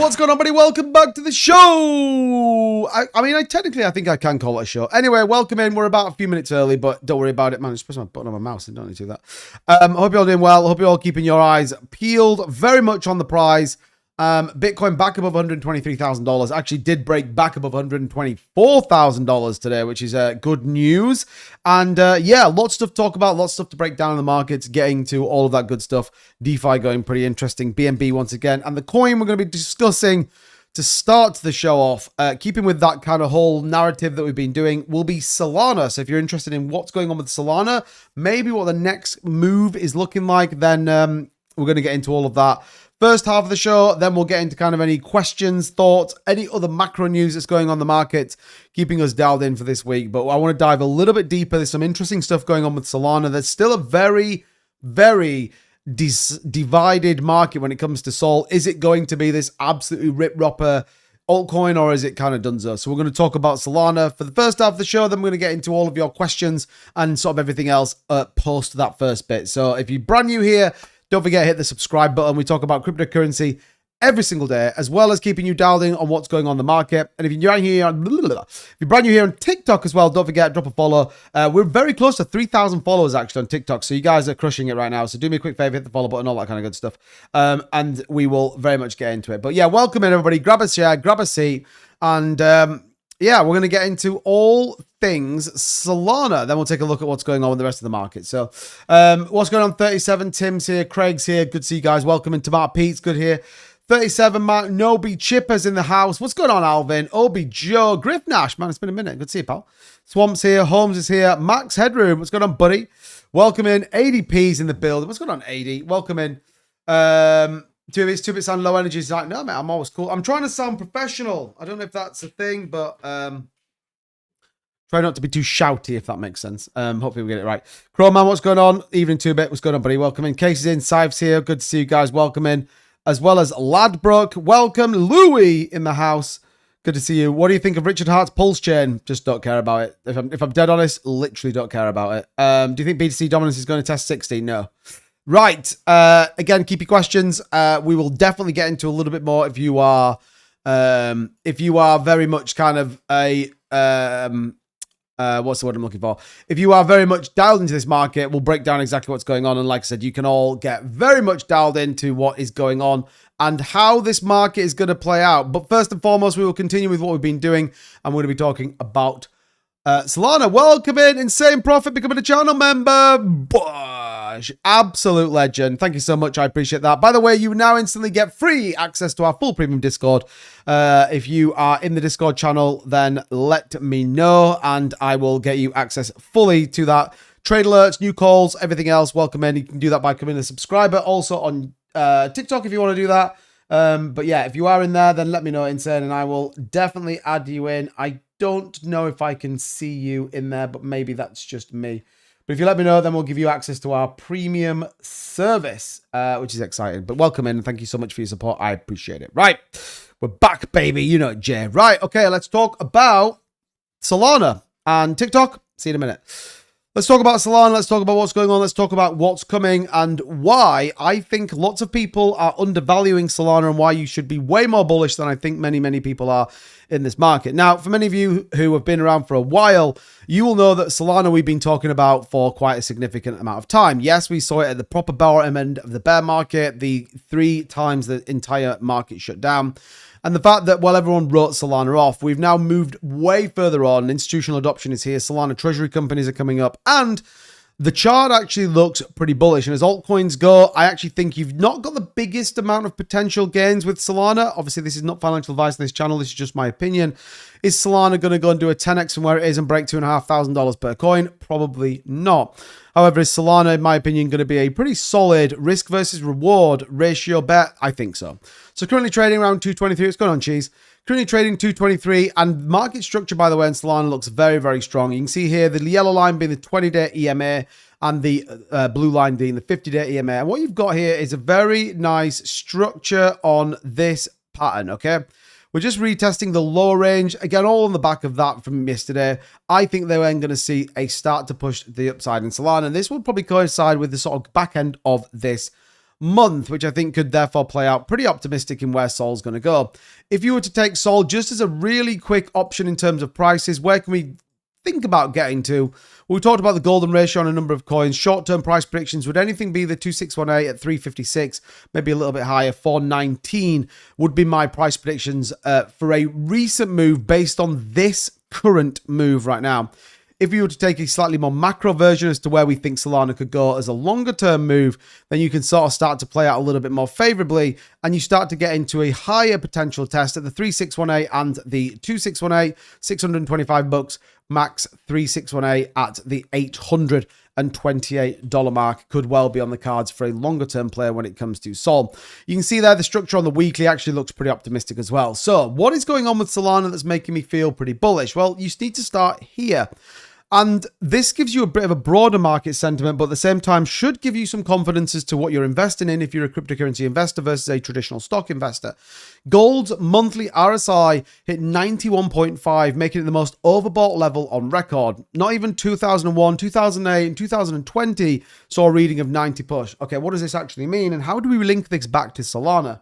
What's going on, buddy? Welcome back to the show. I mean, I think I can call it a show. Anyway, welcome in. We're about a few minutes early, but don't worry about it, man. I just press my button on my mouse. I don't need to do that. I hope you're all doing well. I hope you're all keeping your eyes peeled very much on the prize. Bitcoin back above $123,000. Actually did break back above $124,000 today, which is good news. And yeah, lots of stuff to talk about, lots of stuff to break down in the markets, getting to all of that good stuff. DeFi going pretty interesting. BNB once again. And the coin we're going to be discussing to start the show off, keeping with that kind of whole narrative that we've been doing, will be Solana. So if you're interested in what's going on with Solana, maybe what the next move is looking like, then we're going to get into all of that. First half of the show, then we'll get into kind of any questions, thoughts, any other macro news that's going on in the market, keeping us dialed in for this week. But I want to dive a little bit deeper. There's some interesting stuff going on with Solana. There's still a very, very divided market when it comes to Sol. Is it going to be this absolutely rip-ropper altcoin, or is it kind of donezo? So we're going to talk about Solana for the first half of the show. Then we're going to get into all of your questions and sort of everything else post that first bit. So if you're brand new here, don't forget to hit the subscribe button. We talk about cryptocurrency every single day, as well as keeping you dialed in on what's going on in the market. And if you're brand new here on TikTok as well, don't forget, drop a follow. We're very close to 3,000 followers actually on TikTok. So you guys are crushing it right now. So do me a quick favor, hit the follow button, all that kind of good stuff. And we will very much get into it. But yeah, welcome in everybody. Grab a chair, grab a seat. And yeah, we're going to get into all things Solana. Then we'll take a look at what's going on with the rest of the market. So what's going on? 37, Tim's here, Craig's here. Good to see you guys. Welcome in. Tomato Pete's good here. 37, Mark Nobi Chipper's in the house. What's going on, Alvin? Obi Joe, Griff Nash. Man, it's been a minute. Good to see you, pal. Swamp's here. Holmes is here. Max Headroom. What's going on, buddy? Welcome in. ADP's in the building. What's going on, AD? Welcome in. 2 bits sound low energy. It's like, no, man, I'm always cool. I'm trying to sound professional. I don't know if that's a thing, but try not to be too shouty, if that makes sense. Hopefully we get it right. Crowman, what's going on? Evening 2-bit. What's going on, buddy? Welcome in. Casey's in. Sive's here. Good to see you guys. Welcome in. As well as Ladbrook. Welcome. Louis in the house. Good to see you. What do you think of Richard Hart's pulse chain? Just don't care about it. If I'm dead honest, literally don't care about it. Do you think BTC dominance is going to test 60? No. Right. Again, keep your questions. We will definitely get into a little bit more if you are very much kind of a what's the word I'm looking for? If you are very much dialed into this market, we'll break down exactly what's going on. And like I said, you can all get very much dialed into what is going on and how this market is going to play out. But first and foremost, we will continue with what we've been doing, and we're going to be talking about Solana. Welcome in. Insane Profit becoming a channel member. Bosh. Absolute legend. Thank you so much. I appreciate that. By the way, you now instantly get free access to our full premium Discord. If you are in the Discord channel, then let me know and I will get you access fully to that. Trade alerts, new calls, everything else. Welcome in. You can do that by becoming a subscriber. Also on TikTok if you want to do that. But yeah, if you are in there, then let me know, Insane, and I will definitely add you in. I don't know if I can see you in there, but maybe that's just me. But if you let me know, then we'll give you access to our premium service, which is exciting. But welcome in, and thank you so much for your support. I appreciate it. Right, we're back, baby. You know it, Jay. Right, okay, let's talk about Solana and TikTok. See you in a minute. Let's talk about Solana. Let's talk about what's going on. Let's talk about what's coming and why I think lots of people are undervaluing Solana and why you should be way more bullish than I think many, many people are in this market. Now, for many of you who have been around for a while, you will know that Solana we've been talking about for quite a significant amount of time. Yes, we saw it at the proper bottom end of the bear market, the 3 times the entire market shut down. And the fact that while everyone wrote Solana off, we've now moved way further on. Institutional adoption is here. Solana treasury companies are coming up. And the chart actually looks pretty bullish. And as altcoins go, I actually think you've not got the biggest amount of potential gains with Solana. Obviously, this is not financial advice on this channel. This is just my opinion. Is Solana going to go and do a 10x from where it is and break $2,500 per coin? Probably not. However, is Solana, in my opinion, going to be a pretty solid risk versus reward ratio bet? I think so. So currently trading around 223. What's going on, Cheese? Currently trading 223, and market structure, by the way, in Solana looks very, very strong. You can see here the yellow line being the 20-day EMA and the blue line being the 50-day EMA. And what you've got here is a very nice structure on this pattern, okay? We're just retesting the lower range. Again, all on the back of that from yesterday. I think they were going to see a start to push the upside in Solana. And this will probably coincide with the sort of back end of this month, which I think could therefore play out pretty optimistic in where Sol's going to go. If you were to take Sol just as a really quick option in terms of prices, where can we think about getting to? Well, we talked about the golden ratio on a number of coins. Short-term price predictions, would anything be the 2618 at 356, maybe a little bit higher, 419 would be my price predictions for a recent move based on this current move right now. If you were to take a slightly more macro version as to where we think Solana could go as a longer term move, then you can sort of start to play out a little bit more favorably, and you start to get into a higher potential test at the 3618 and the 2618, $625, max 3618 at the $828 mark could well be on the cards for a longer term player when it comes to Sol. You can see there the structure on the weekly actually looks pretty optimistic as well. So what is going on with Solana that's making me feel pretty bullish? Well, you need to start here. And this gives you a bit of a broader market sentiment, but at the same time should give you some confidence as to what you're investing in if you're a cryptocurrency investor versus a traditional stock investor. Gold's monthly RSI hit 91.5, making it the most overbought level on record. Not even 2001, 2008, and 2020 saw a reading of 90 push. Okay, what does this actually mean? And how do we link this back to Solana?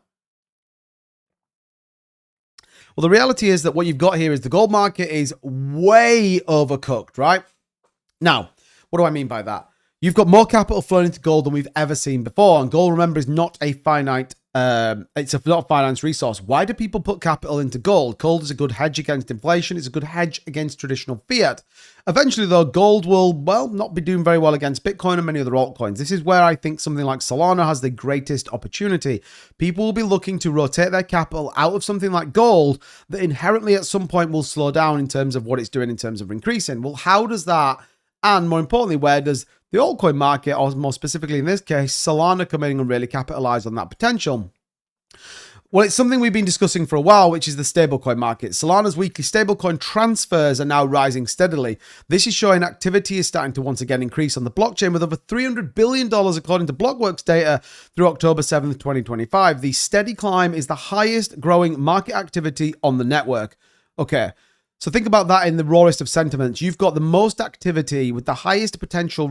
Well, the reality is that what you've got here is the gold market is way overcooked, right? Now, what do I mean by that? You've got more capital flowing into gold than we've ever seen before. And gold, remember, is not a finite, not a finance resource. Why do people put capital into gold? Gold is a good hedge against inflation. It's a good hedge against traditional fiat. Eventually, though, gold will, well, not be doing very well against Bitcoin and many other altcoins. This is where I think something like Solana has the greatest opportunity. People will be looking to rotate their capital out of something like gold that inherently at some point will slow down in terms of what it's doing in terms of increasing. Well, how does that, and more importantly, where does the altcoin market, or more specifically in this case, Solana, come in and really capitalize on that potential? Well, it's something we've been discussing for a while, which is the stablecoin market. Solana's weekly stablecoin transfers are now rising steadily. This is showing activity is starting to once again increase on the blockchain with over $300 billion according to Blockworks data through October 7th, 2025. The steady climb is the highest growing market activity on the network. Okay. So think about that in the rawest of sentiments. You've got the most activity with the highest potential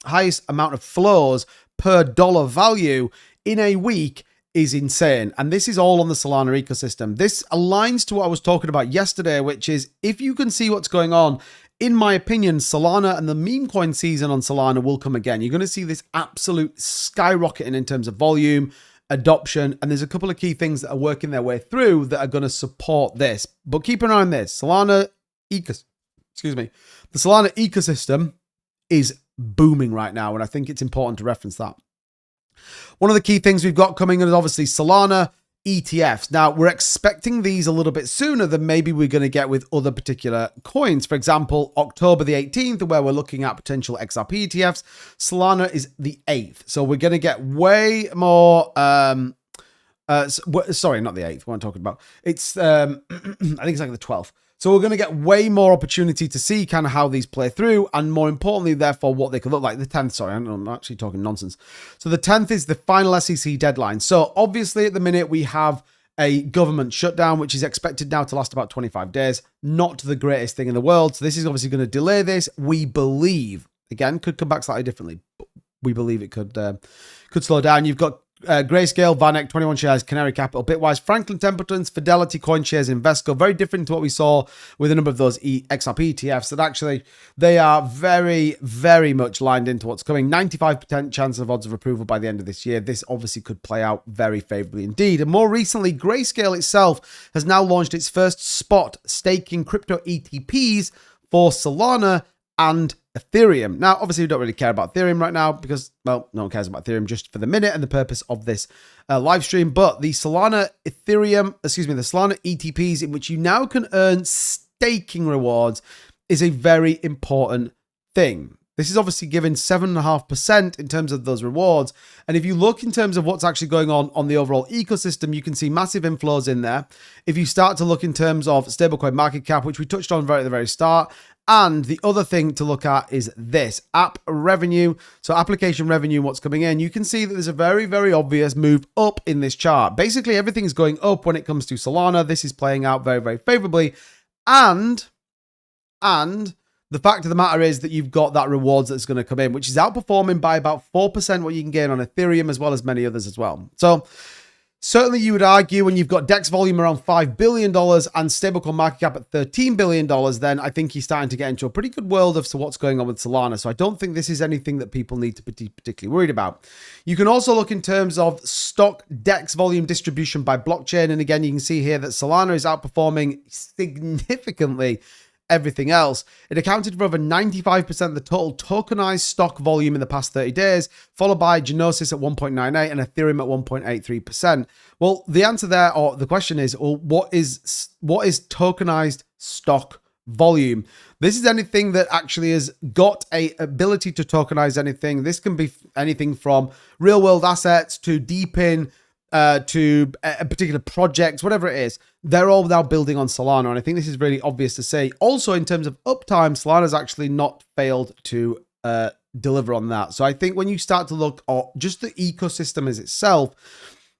highest amount of flows per dollar value in a week is insane. And this is all on the Solana ecosystem. This aligns to what I was talking about yesterday, which is if you can see what's going on, in my opinion, Solana and the meme coin season on Solana will come again. You're going to see this absolute skyrocketing in terms of volume, adoption, and there's a couple of key things that are working their way through that are going to support this. But keep an eye on this. The Solana ecosystem is booming right now, and I think it's important to reference that. One of the key things we've got coming in is obviously Solana ETFs. Now, we're expecting these a little bit sooner than maybe we're going to get with other particular coins. For example, October the 18th, where we're looking at potential XRP ETFs, Solana is the 8th. So we're going to get way more... sorry, not the 8th. What I'm talking about. It's, I think it's like the 12th. So we're going to get way more opportunity to see kind of how these play through, and more importantly, therefore, what they could look like. The 10th, sorry, I'm actually talking nonsense. So the 10th is the final SEC deadline. So obviously at the minute we have a government shutdown, which is expected now to last about 25 days. Not the greatest thing in the world. So this is obviously going to delay this. We believe, again, could come back slightly differently, but we believe it could slow down. You've got Grayscale, VanEck, 21 shares, Canary Capital, Bitwise, Franklin Templeton's, Fidelity, CoinShares, Invesco. Very different to what we saw with a number of those XRP ETFs that actually they are very, very much lined into what's coming. 95% chance of odds of approval by the end of this year. This obviously could play out very favorably indeed. And more recently, Grayscale itself has now launched its first spot staking crypto ETPs for Solana and Ethereum. Now, obviously, we don't really care about Ethereum right now because, well, no one cares about Ethereum just for the minute and the purpose of this live stream. But the Solana ETPs, in which you now can earn staking rewards, is a very important thing. This is obviously given 7.5% in terms of those rewards. And if you look in terms of what's actually going on the overall ecosystem, you can see massive inflows in there. If you start to look in terms of stablecoin market cap, which we touched on right at the very start, and the other thing to look at is this app revenue. So application revenue, what's coming in, you can see that there's a very, very obvious move up in this chart. Basically, everything's going up when it comes to Solana. This is playing out very, very favorably. And the fact of the matter is that you've got that rewards that's going to come in, which is outperforming by about 4% what you can gain on Ethereum, as well as many others as well. So certainly you would argue when you've got DEX volume around $5 billion and stablecoin market cap at $13 billion, then I think you're starting to get into a pretty good world of what's going on with Solana. So I don't think this is anything that people need to be particularly worried about. You can also look in terms of stock DEX volume distribution by blockchain. And again, you can see here that Solana is outperforming significantly everything else. It accounted for over 95% of the total tokenized stock volume in the past 30 days, followed by Genosis at 1.98 and Ethereum at 1.83%. Well, the answer there, or the question is, well, what is tokenized stock volume? This is anything that actually has got a ability to tokenize anything. This can be anything from real world assets to deep in to a particular project, whatever it is. They're all now building on Solana, and I think this is really obvious to say. Also, in terms of uptime, Solana's actually not failed to deliver on that. So I think when you start to look at just the ecosystem as itself,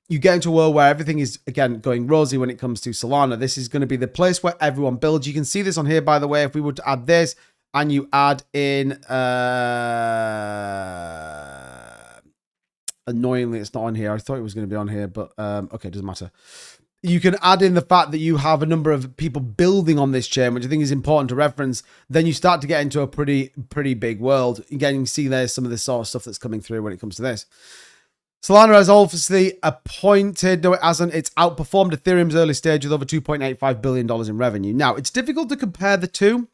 you get into a world where everything is, again, going rosy when it comes to Solana. This is going to be the place where everyone builds. You can see this on here, by the way. If we were to add this and you add in... annoyingly, it's not on here. I thought it was going to be on here, but okay, doesn't matter. You can add in the fact that you have a number of people building on this chain, which I think is important to reference. Then you start to get into a pretty big world. Again, you can see there's some of the sort of stuff that's coming through when it comes to this. Solana has obviously appointed, no, it hasn't. It's outperformed Ethereum's early stage with over $2.85 billion in revenue. Now, it's difficult to compare the two.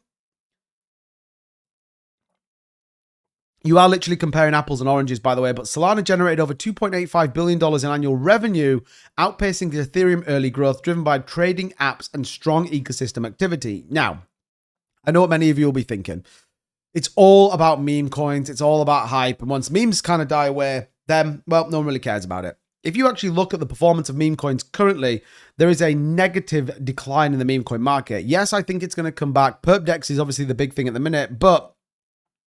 You are literally comparing apples and oranges, by the way, but Solana generated over $2.85 billion in annual revenue, outpacing the Ethereum early growth, driven by trading apps and strong ecosystem activity. Now, I know what many of you will be thinking. It's all about meme coins. It's all about hype. And once memes kind of die away, then, well, no one really cares about it. If you actually look at the performance of meme coins currently, there is a negative decline in the meme coin market. Yes, I think it's going to come back. PerpDex is obviously the big thing at the minute, but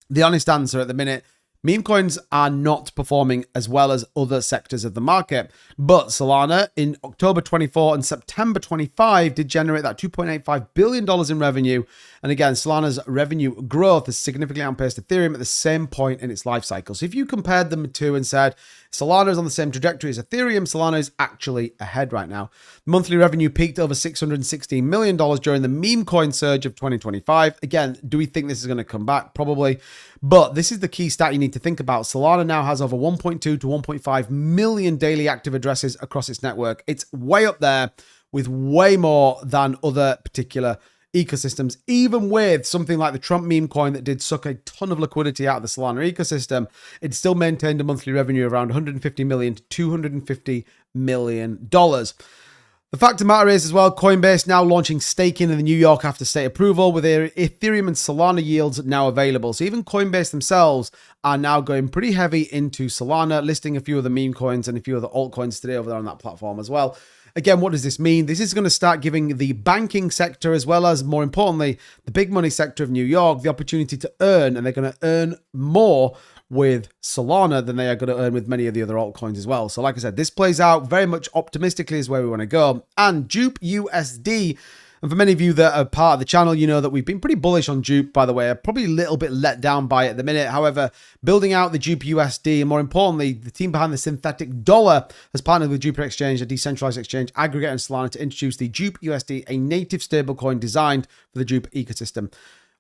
the honest answer at the minute, meme coins are not performing as well as other sectors of the market. But Solana in October 24 and September 25 did generate that $2.85 billion in revenue. And again, Solana's revenue growth has significantly outpaced Ethereum at the same point in its life cycle. So if you compared them two and said Solana is on the same trajectory as Ethereum, Solana is actually ahead right now. Monthly revenue peaked over $616 million during the meme coin surge of 2025. Again, do we think this is going to come back? Probably. But this is the key stat you need to think about. Solana now has over 1.2 to 1.5 million daily active addresses across its network. It's way up there with way more than other particular ecosystems. Even with something like the Trump meme coin that did suck a ton of liquidity out of the Solana ecosystem, it still maintained a monthly revenue around $150 million to $250 million. The fact of the matter is as well, Coinbase now launching staking in New York after state approval, with their Ethereum and Solana yields now available. So even Coinbase themselves are now going pretty heavy into Solana, listing a few of the meme coins and a few of the altcoins today over there on that platform as well. Again, what does this mean? This is going to start giving the banking sector, as well as, more importantly, the big money sector of New York, the opportunity to earn, and they're going to earn more with Solana than they are going to earn with many of the other altcoins as well. So like I said, this plays out very much optimistically is where we want to go. And Jupe USD, and for many of you that are part of the channel, you know that we've been pretty bullish on Jupe, by the way. I'm probably a little bit let down by it at the minute. However, building out the Jupe USD, and more importantly, the team behind the synthetic dollar has partnered with Jupiter Exchange, a decentralized exchange aggregate in Solana, to introduce the Jupe USD, a native stablecoin designed for the Jupe ecosystem.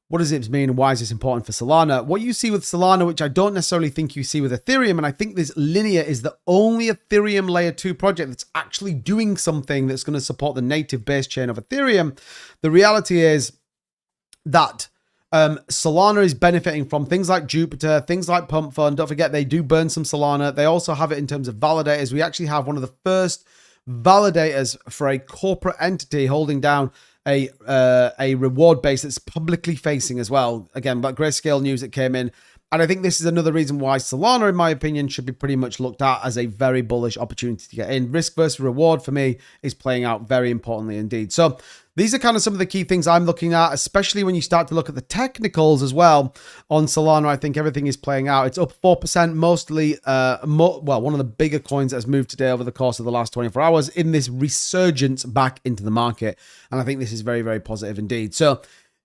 What does it mean and why is this important for Solana? What you see with Solana, which I don't necessarily think you see with Ethereum, and I think this Linear is the only Ethereum layer 2 project that's actually doing something that's going to support the native base chain of Ethereum. The reality is that Solana is benefiting from things like Jupiter, things like Pump Fund. Don't forget, they do burn some Solana. They also have it in terms of validators. We actually have one of the first validators for a corporate entity holding down a reward base that's publicly facing as well. Again, but Grayscale news that came in. And I think this is another reason why Solana, in my opinion, should be pretty much looked at as a very bullish opportunity to get in. Risk versus reward for me is playing out very importantly indeed. So these are kind of some of the key things I'm looking at, especially when you start to look at the technicals as well on Solana. I think everything is playing out. It's up 4%, mostly, well, one of the bigger coins that has moved today over the course of the last 24 hours in this resurgence back into the market. And I think this is very, very positive indeed. So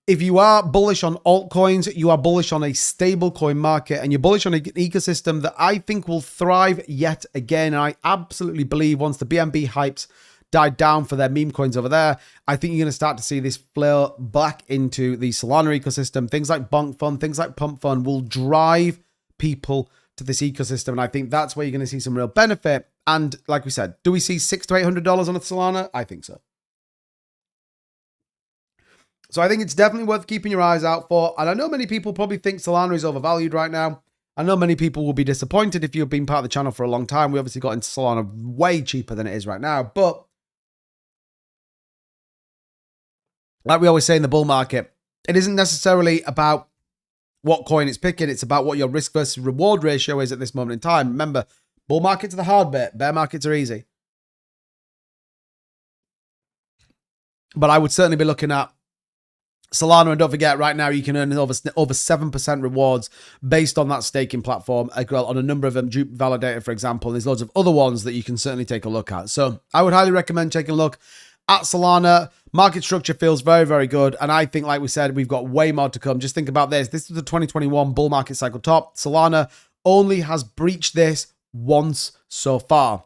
if you are bullish on altcoins, you are bullish on a stablecoin market, and you're bullish on an ecosystem that I think will thrive yet again. And I absolutely believe once the BNB hypes died down for their meme coins over there, I think you're going to start to see this flow back into the Solana ecosystem. Things like Bonk Fund, things like Pump Fund will drive people to this ecosystem. And I think that's where you're going to see some real benefit. And like we said, do we see $600 to $800 on a Solana? I think so. So I think it's definitely worth keeping your eyes out for. And I know many people probably think Solana is overvalued right now. I know many people will be disappointed if you've been part of the channel for a long time. We obviously got into Solana way cheaper than it is right now. But like we always say in the bull market, it isn't necessarily about what coin it's picking. It's about what your risk versus reward ratio is at this moment in time. Remember, bull markets are the hard bit. Bear markets are easy. But I would certainly be looking at Solana, and don't forget, right now you can earn over 7% rewards based on that staking platform on a number of them. Dupe Validator, for example. There's loads of other ones that you can certainly take a look at. So I would highly recommend taking a look at Solana. Market structure feels very, very good. And I think, like we said, we've got way more to come. Just think about this. This is the 2021 bull market cycle top. Solana only has breached this once so far,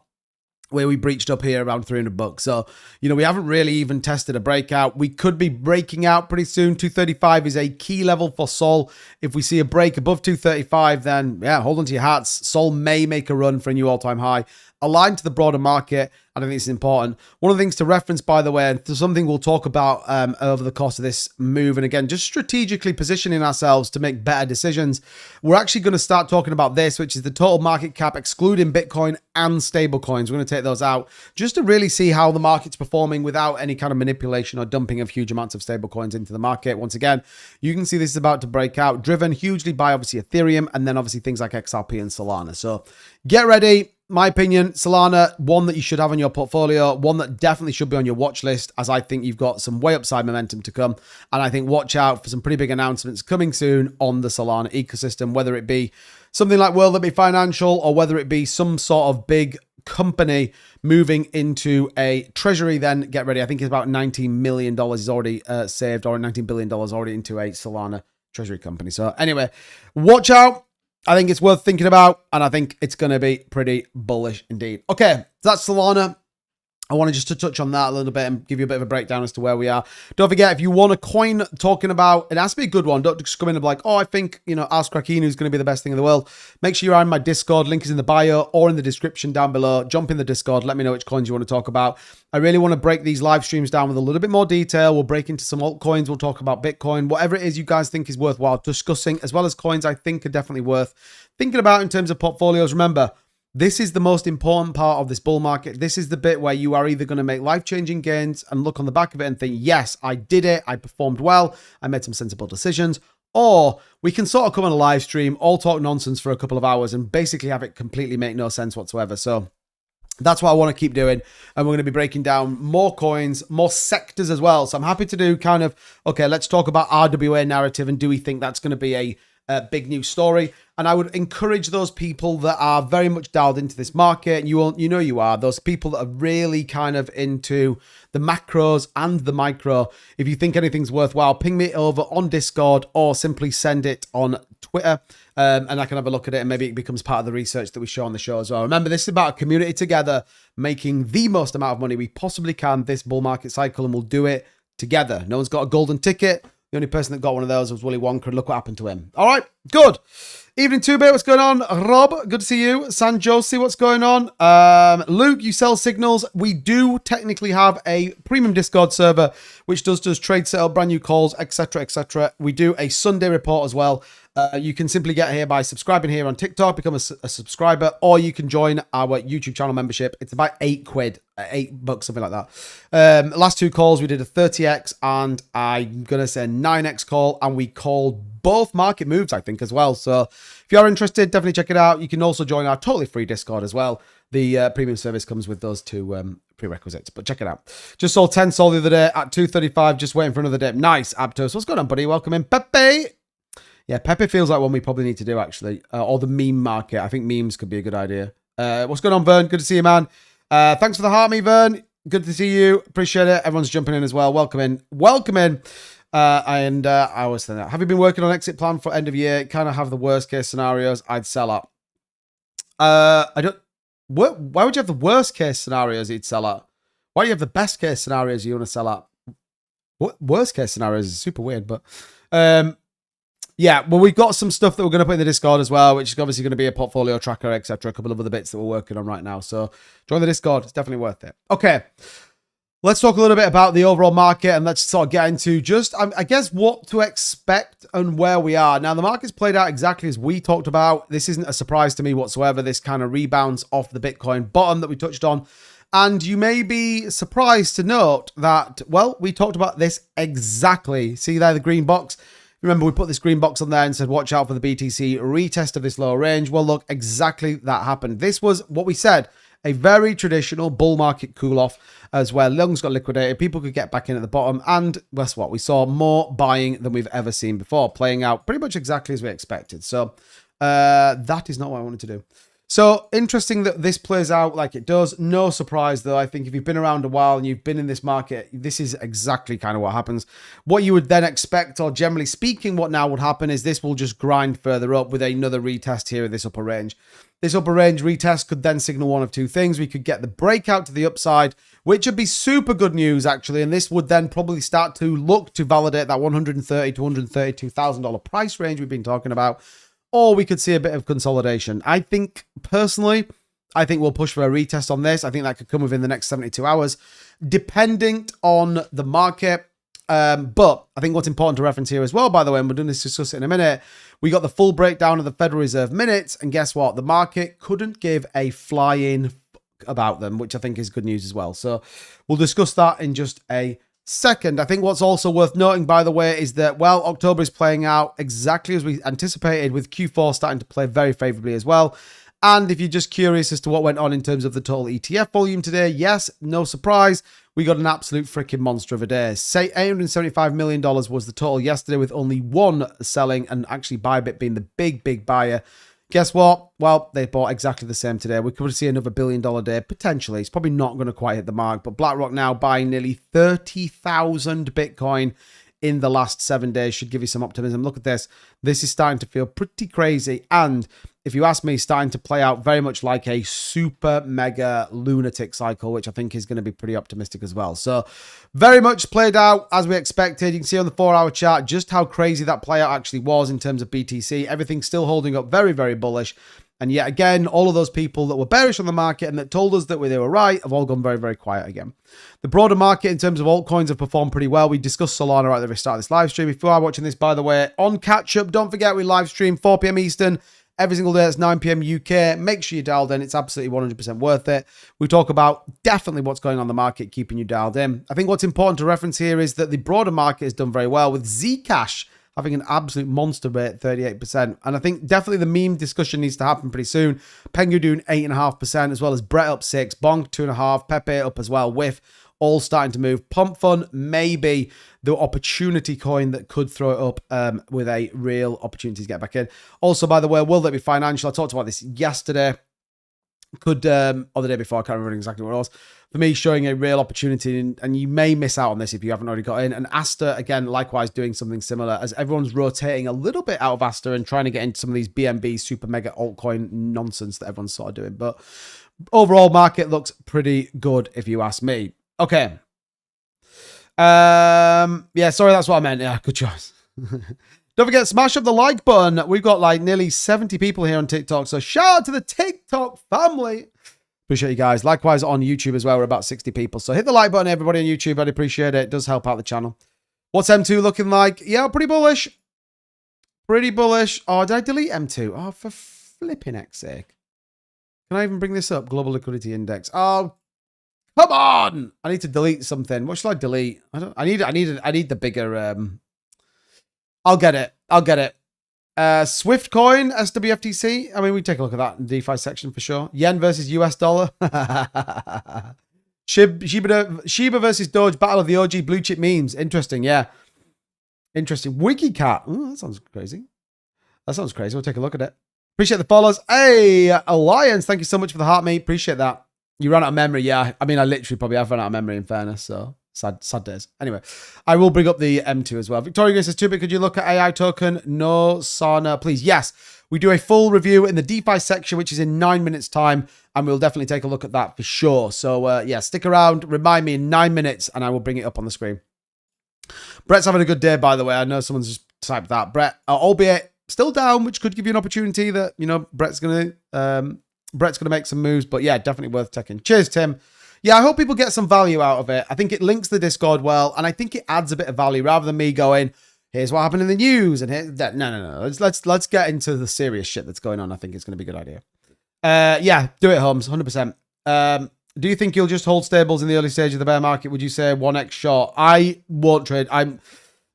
where we breached up here around $300. So, you know, we haven't really even tested a breakout. We could be breaking out pretty soon. 235 is a key level for Sol. If we see a break above 235, then yeah, hold on to your hats. Sol may make a run for a new all-time high. Aligned to the broader market, I think it's important. One of the things to reference, by the way, and something we'll talk about over the course of this move, and again, just strategically positioning ourselves to make better decisions. We're actually going to start talking about this, which is the total market cap, excluding Bitcoin and stablecoins. We're going to take those out just to really see how the market's performing without any kind of manipulation or dumping of huge amounts of stablecoins into the market. Once again, you can see this is about to break out, driven hugely by obviously Ethereum, and then obviously things like XRP and Solana. So get ready. My opinion, Solana, one that you should have on your portfolio, one that definitely should be on your watch list, as I think you've got some way upside momentum to come. And I think watch out for some pretty big announcements coming soon on the Solana ecosystem, whether it be something like World Financial or whether it be some sort of big company moving into a treasury. Then get ready. I think it's about $19 million is already saved, or $19 billion already into a Solana treasury company. So anyway, watch out. I think it's worth thinking about, and I think it's going to be pretty bullish indeed. Okay, so that's Solana. I wanted just to touch on that a little bit and give you a bit of a breakdown as to where we are. Don't forget, if you want a coin talking about, it has to be a good one. Don't just come in and be like, oh, I think, you know, Ask Krakenu is going to be the best thing in the world. Make sure you're on my Discord. Link is in the bio or in the description down below. Jump in the Discord. Let me know which coins you want to talk about. I really want to break these live streams down with a little bit more detail. We'll break into some altcoins. We'll talk about Bitcoin. Whatever it is you guys think is worthwhile discussing, as well as coins I think are definitely worth thinking about in terms of portfolios. Remember, this is the most important part of this bull market. This is the bit where you are either going to make life-changing gains and look on the back of it and think, yes, I did it. I performed well. I made some sensible decisions. Or we can sort of come on a live stream, all talk nonsense for a couple of hours and basically have it completely make no sense whatsoever. So that's what I want to keep doing. And we're going to be breaking down more coins, more sectors as well. So I'm happy to do kind of, okay, let's talk about RWA narrative. And do we think that's going to be a big news story? And I would encourage those people that are very much dialed into this market, and you know you are, those people that are really kind of into the macros and the micro. If you think anything's worthwhile, ping me over on Discord or simply send it on Twitter, and I can have a look at it, and maybe it becomes part of the research that we show on the show as well. Remember, this is about a community together making the most amount of money we possibly can this bull market cycle, and we'll do it together. No one's got a golden ticket. The only person that got one of those was Willy Wonka, and look what happened to him. All right, good. Evening 2-bit, what's going on? Rob, good to see you. San Josie, what's going on? Luke, you sell signals. We do technically have a premium Discord server, which does trade setup, brand new calls, etc., etc. We do a Sunday report as well. You can simply get here by subscribing here on TikTok, become a subscriber, or you can join our YouTube channel membership. It's about £8, $8, something like that. Last two calls, we did a 30x and I'm going to say 9x call, and we called both market moves, I think, as well. So if you are interested, definitely check it out. You can also join our totally free Discord as well. The premium service comes with those two prerequisites, but check it out. Just sold 10 Sol the other day at 235, just waiting for another dip. Nice, Aptos. What's going on, buddy? Welcome in. Pepe. Yeah, Pepe feels like one we probably need to do, actually. Or the meme market. I think memes could be a good idea. What's going on, Vern? Good to see you, man. Thanks for the heart, me, Vern. Good to see you. Appreciate it. Everyone's jumping in as well. Welcome in. Welcome in. I always think that. Have you been working on exit plan for end of year? Kind of have the worst case scenarios. I'd sell out. I don't. Why would you have the worst case scenarios you'd sell out? Why do you have the best case scenarios you want to sell out? What worst case scenarios is super weird, but yeah. Well, we've got some stuff that we're going to put in the Discord as well, which is obviously going to be a portfolio tracker, etc. A couple of other bits that we're working on right now. So join the Discord; it's definitely worth it. Okay. Let's talk a little bit about the overall market and let's sort of get into just, I guess, what to expect and where we are. Now, the market's played out exactly as we talked about. This isn't a surprise to me whatsoever. This kind of rebounds off the Bitcoin bottom that we touched on. And you may be surprised to note that, well, we talked about this exactly. See there, the green box? Remember, we put this green box on there and said, watch out for the BTC retest of this lower range. Well, look, exactly that happened. This was what we said. A very traditional bull market cool-off as well. Longs got liquidated. People could get back in at the bottom. And guess what? We saw more buying than we've ever seen before, playing out pretty much exactly as we expected. So that is not what I wanted to do. So interesting that this plays out like it does. No surprise, though. I think if you've been around a while and you've been in this market, this is exactly kind of what happens. What you would then expect, or generally speaking, what now would happen is this will just grind further up with another retest here of this upper range. This upper range retest could then signal one of two things. We could get the breakout to the upside, which would be super good news, actually. And this would then probably start to look to validate that $130,000 to $132,000 price range we've been talking about. Or we could see a bit of consolidation. I think, personally, we'll push for a retest on this. I think that could come within the next 72 hours, depending on the market. But I think what's important to reference here as well, by the way, and we're going to discuss it in a minute, we got the full breakdown of the Federal Reserve minutes, and guess what? The market couldn't give a flying about them, which I think is good news as well. So we'll discuss that in just a second. I think what's also worth noting, by the way, is that, well, October is playing out exactly as we anticipated, with Q4 starting to play very favorably as well. And if you're just curious as to what went on in terms of the total ETF volume today, yes, no surprise, we got an absolute freaking monster of a day. Say $875 million was the total yesterday, with only one selling, and actually Bybit being the big buyer. Guess what? Well, they bought exactly the same today. We could see another $1 billion day, potentially. It's probably not going to quite hit the mark, but BlackRock now buying nearly 30,000 Bitcoin in the last 7 days should give you some optimism. Look at this. This is starting to feel pretty crazy. And if you ask me, starting to play out very much like a super mega lunatic cycle, which I think is going to be pretty optimistic as well. So very much played out as we expected. You can see on the 4-hour chart just how crazy that play out actually was in terms of BTC. Everything's still holding up very, very bullish. And yet again, all of those people that were bearish on the market and that told us that they were right have all gone very, very quiet again. The broader market in terms of altcoins have performed pretty well. We discussed Solana right at the very start of this live stream. If you are watching this, by the way, on catch up, don't forget we live stream 4 p.m. Eastern every single day. It's 9 p.m. UK. Make sure you're dialed in. It's absolutely 100% worth it. We talk about definitely what's going on in the market, keeping you dialed in. I think what's important to reference here is that the broader market has done very well, with Zcash having an absolute monster rate, 38%. And I think definitely the meme discussion needs to happen pretty soon. Pengu doing 8.5%, as well as Brett up 6%, Bonk 2.5%, Pepe up as well, Whiff all starting to move. Pump Fun maybe the opportunity coin that could throw it up with a real opportunity to get back in. Also, by the way, will there be financial? I talked about this yesterday. Or the day before, I can't remember exactly what it was. For me, showing a real opportunity, and you may miss out on this if you haven't already got in. And Asta, again, likewise doing something similar, as everyone's rotating a little bit out of Asta and trying to get into some of these BNB super mega altcoin nonsense that everyone's sort of doing. But overall market looks pretty good if you ask me. Okay. Yeah, sorry, that's what I meant. Yeah, good choice. Don't forget, smash up the like button. We've got like nearly 70 people here on TikTok. So shout out to the TikTok family. Appreciate you guys. Likewise on YouTube as well. We're about 60 people. So hit the like button, everybody on YouTube. I'd appreciate it. It does help out the channel. What's M2 looking like? Yeah, pretty bullish. Pretty bullish. Oh, did I delete M2? Oh, for flipping heck's sake. Can I even bring this up? Global Liquidity Index. Oh, come on. I need to delete something. What should I delete? I need the bigger I'll get it. Swift coin, SWFTC. I mean, we take a look at that in the DeFi section for sure. Yen versus US dollar. Shiba versus Doge, battle of the OG blue chip memes. Interesting, yeah. Interesting. WikiCat. Ooh, that sounds crazy. We'll take a look at it. Appreciate the follows. Hey, Alliance, thank you so much for the heart, mate. Appreciate that. You ran out of memory, yeah. I mean, I literally probably have run out of memory in fairness, so Sad days. Anyway, I will bring up the M2 as well. Victoria says, Tubit, could you look at AI token? No, Sana, please. Yes, we do a full review in the DeFi section, which is in 9 minutes time, and we'll definitely take a look at that for sure. So yeah, stick around, remind me in 9 minutes, and I will bring it up on the screen. Brett's having a good day, by the way. I know someone's just typed that. Brett, albeit still down, which could give you an opportunity that, you know, Brett's gonna make some moves, but yeah, definitely worth checking. Cheers, Tim. Yeah, I hope people get some value out of it. I think it links the Discord well, and I think it adds a bit of value rather than me going, here's what happened in the news, and here's that. No. Let's get into the serious shit that's going on. I think it's going to be a good idea. Yeah, do it, Holmes, 100%. Do you think you'll just hold stables in the early stage of the bear market? Would you say 1x short? I won't trade. I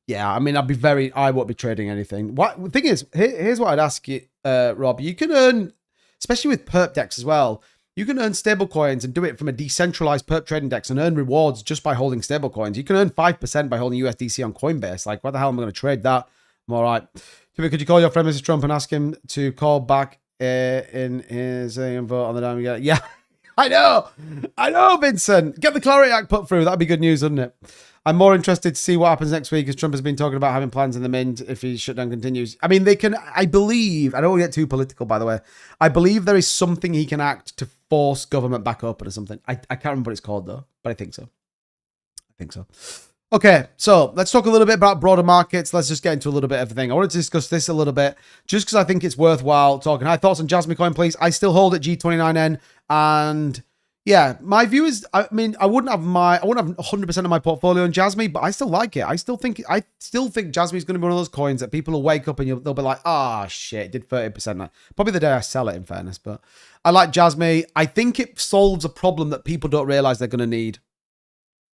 won't be trading anything. The thing is, here's what I'd ask you, Rob. You can earn, especially with perp decks as well, you can earn stable coins and do it from a decentralized perp trading decks and earn rewards just by holding stable coins. You can earn 5% by holding USDC on Coinbase. Like, what the hell am I going to trade that? I'm all right. Could you call your friend Mr. Trump and ask him to call back in his vote on the dime? Yeah, I know, Vincent. Get the Clarity Act put through. That'd be good news, wouldn't it? I'm more interested to see what happens next week, as Trump has been talking about having plans in the mint if his shutdown continues. I mean, I believe, I don't want to get too political, by the way. I believe there is something he can act to force government back open or something. I can't remember what it's called, though, but I think so. Okay, so let's talk a little bit about broader markets. Let's just get into a little bit of everything. I wanted to discuss this a little bit just because I think it's worthwhile talking. Hi, thoughts on Jasmine Coin, please? I still hold it G29N, and yeah, my view is, I mean, I wouldn't have 100% of my portfolio in Jasmine, but I still like it. I still think Jasmine is going to be one of those coins that people will wake up and they'll be like, ah, shit, it did 30%. Probably the day I sell it, in fairness, but I like Jasmine. I think it solves a problem that people don't realize they're going to need.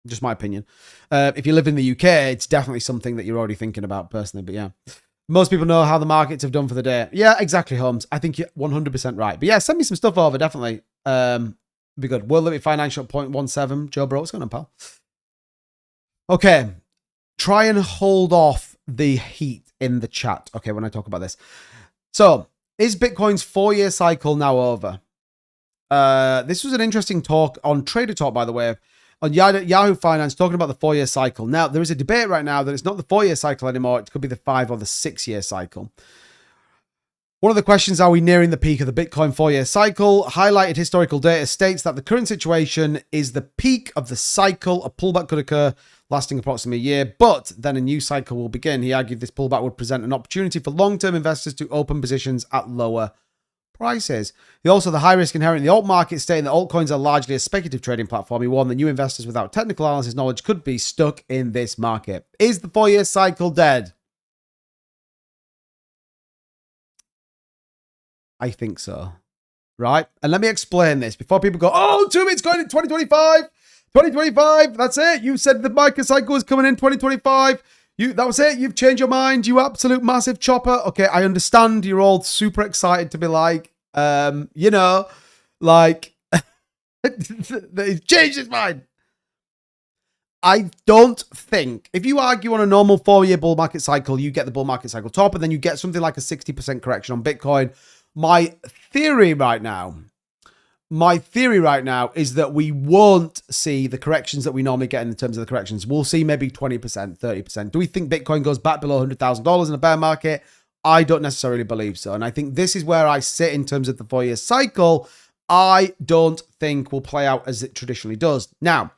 Just my opinion. If you live in the UK, it's definitely something that you're already thinking about personally, but yeah. Most people know how the markets have done for the day. Yeah, exactly, Holmes. I think you're 100% right. But yeah, send me some stuff over, definitely. Be good. World Limit Financial at 0.17. Joe Bro, what's going on, pal? Okay. Try and hold off the heat in the chat. Okay, when I talk about this. So, is Bitcoin's 4-year cycle now over? This was an interesting talk on Trader Talk, by the way, on Yahoo Finance, talking about the 4-year cycle. Now, there is a debate right now that it's not the 4-year cycle anymore. It could be the 5 or the 6-year cycle. One of the questions, are we nearing the peak of the Bitcoin 4-year cycle? Highlighted historical data states that the current situation is the peak of the cycle. A pullback could occur lasting approximately a year, but then a new cycle will begin. He argued this pullback would present an opportunity for long-term investors to open positions at lower prices. He also the high risk inherent in the alt market, stating that altcoins are largely a speculative trading platform. He warned that new investors without technical analysis knowledge could be stuck in this market. Is the 4-year cycle dead? I think so. Right? And let me explain this before people go, oh, it's going in 2025. 2025. That's it. You said the market cycle was coming in 2025. That was it. You've changed your mind. You absolute massive chopper. Okay, I understand you're all super excited to be like, you know, like, he's changed his mind. I don't think, if you argue on a normal 4-year bull market cycle, you get the bull market cycle top, and then you get something like a 60% correction on Bitcoin. My theory right now is that we won't see the corrections that we normally get in terms of the corrections. We'll see maybe 20%, 30%. Do we think Bitcoin goes back below $100,000 in a bear market? I don't necessarily believe so. And I think this is where I sit in terms of the 4-year cycle. I don't think will play out as it traditionally does. Now,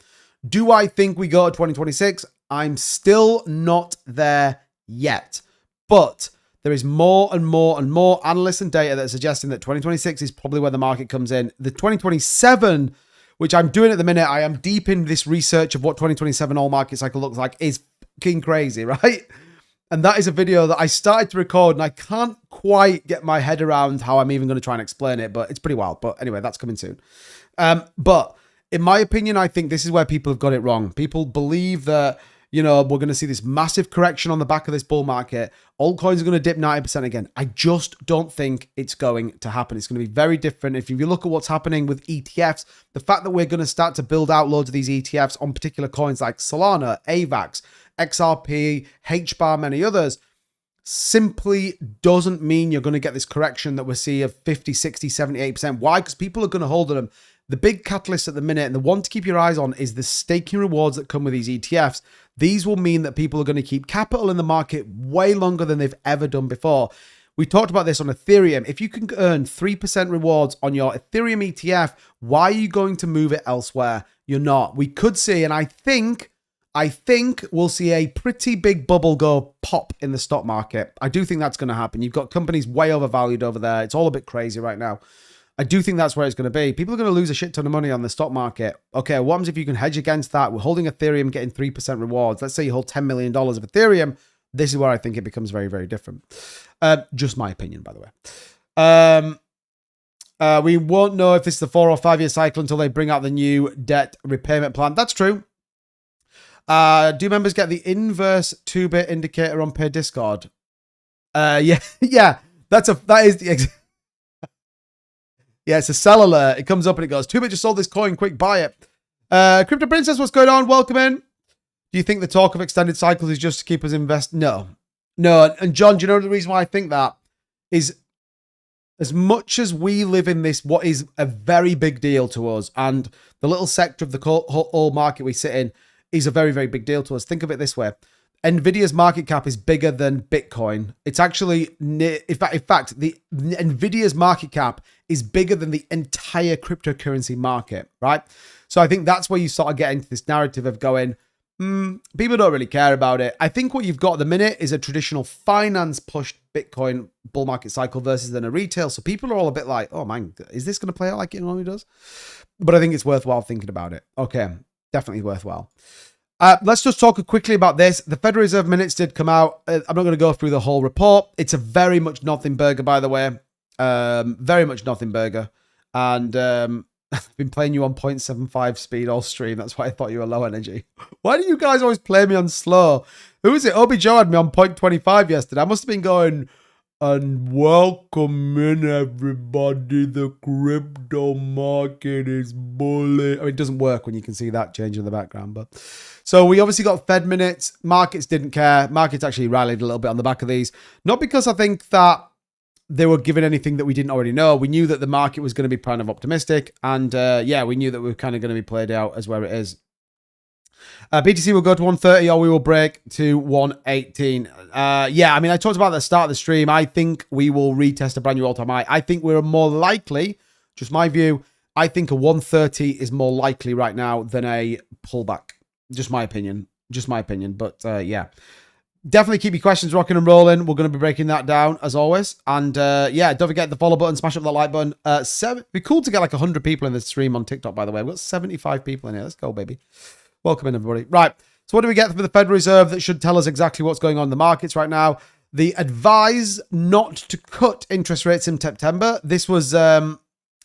do I think we go to 2026? I'm still not there yet. But there is more and more and more analysts and data that are suggesting that 2026 is probably where the market comes in. The 2027, which I'm doing at the minute, I am deep in this research of what 2027 all market cycle looks like, is fucking crazy, right? And that is a video that I started to record, and I can't quite get my head around how I'm even going to try and explain it, but it's pretty wild. But anyway, that's coming soon. But in my opinion, I think this is where people have got it wrong. People believe that, you know, we're going to see this massive correction on the back of this bull market. Altcoins are going to dip 90% again. I just don't think it's going to happen. It's going to be very different. If you look at what's happening with ETFs, the fact that we're going to start to build out loads of these ETFs on particular coins like Solana, AVAX, XRP, HBAR, many others, simply doesn't mean you're going to get this correction that we're seeing of 50, 60, 70, 80%. Why? Because people are going to hold them. The big catalyst at the minute, and the one to keep your eyes on, is the staking rewards that come with these ETFs. These will mean that people are going to keep capital in the market way longer than they've ever done before. We talked about this on Ethereum. If you can earn 3% rewards on your Ethereum ETF, why are you going to move it elsewhere? You're not. We could see, and I think we'll see a pretty big bubble go pop in the stock market. I do think that's going to happen. You've got companies way overvalued over there. It's all a bit crazy right now. I do think that's where it's going to be. People are going to lose a shit ton of money on the stock market. Okay, what happens if you can hedge against that? We're holding Ethereum, getting 3% rewards. Let's say you hold $10 million of Ethereum. This is where I think it becomes very, very different. Just my opinion, by the way. We won't know if this is the 4 or 5 year cycle until they bring out the new debt repayment plan. That's true. Do members get the inverse 2-bit indicator on paid Discord? Yeah. That is the yeah, it's a sell alert. It comes up and it goes, 2-bit just sold this coin, quick buy it. Crypto Princess, what's going on? Welcome in. Do you think the talk of extended cycles is just to keep us invest? No. And John, do you know the reason why I think that is, as much as we live in this, what is a very big deal to us, and the little sector of the whole market we sit in is a very, very big deal to us. Think of it this way. Nvidia's market cap is bigger than Bitcoin. It's actually, in fact, the Nvidia's market cap is bigger than the entire cryptocurrency market, right? So I think that's where you sort of get into this narrative of going, people don't really care about it. I think what you've got at the minute is a traditional finance-pushed Bitcoin bull market cycle versus then a retail. So people are all a bit like, oh man, is this going to play out like it normally does? But I think it's worthwhile thinking about it. Okay, definitely worthwhile. Let's just talk quickly about this. The Federal Reserve minutes did come out. I'm not going to go through the whole report. It's a very much nothing burger, by the way. Very much nothing burger. And I've been playing you on 0.75 speed all stream. That's why I thought you were low energy. Why do you guys always play me on slow? Who is it? Obi Joe had me on 0.25 yesterday. I must have been going, and welcome in everybody. The crypto market is bullish. I mean, it doesn't work when you can see that change in the background. But so we obviously got Fed minutes. Markets didn't care. Markets actually rallied a little bit on the back of these. Not because I think that they were given anything that we didn't already know. We knew that the market was going to be kind of optimistic. And yeah, we knew that we were kind of going to be played out as where it is. BTC will go to 130 or we will break to 118. Yeah, I mean, I talked about at the start of the stream. I think we will retest a brand new all-time high. I think we're more likely, just my view, I think a 130 is more likely right now than a pullback. Just my opinion. But yeah, definitely keep your questions rocking and rolling. We're going to be breaking that down as always. And yeah, don't forget the follow button, smash up the like button. It'd be cool to get like 100 people in the stream on TikTok, by the way. We've got 75 people in here. Let's go, baby. Welcome in, everybody. Right. So what do we get from the Federal Reserve that should tell us exactly what's going on in the markets right now? The advise not to cut interest rates in September. This was an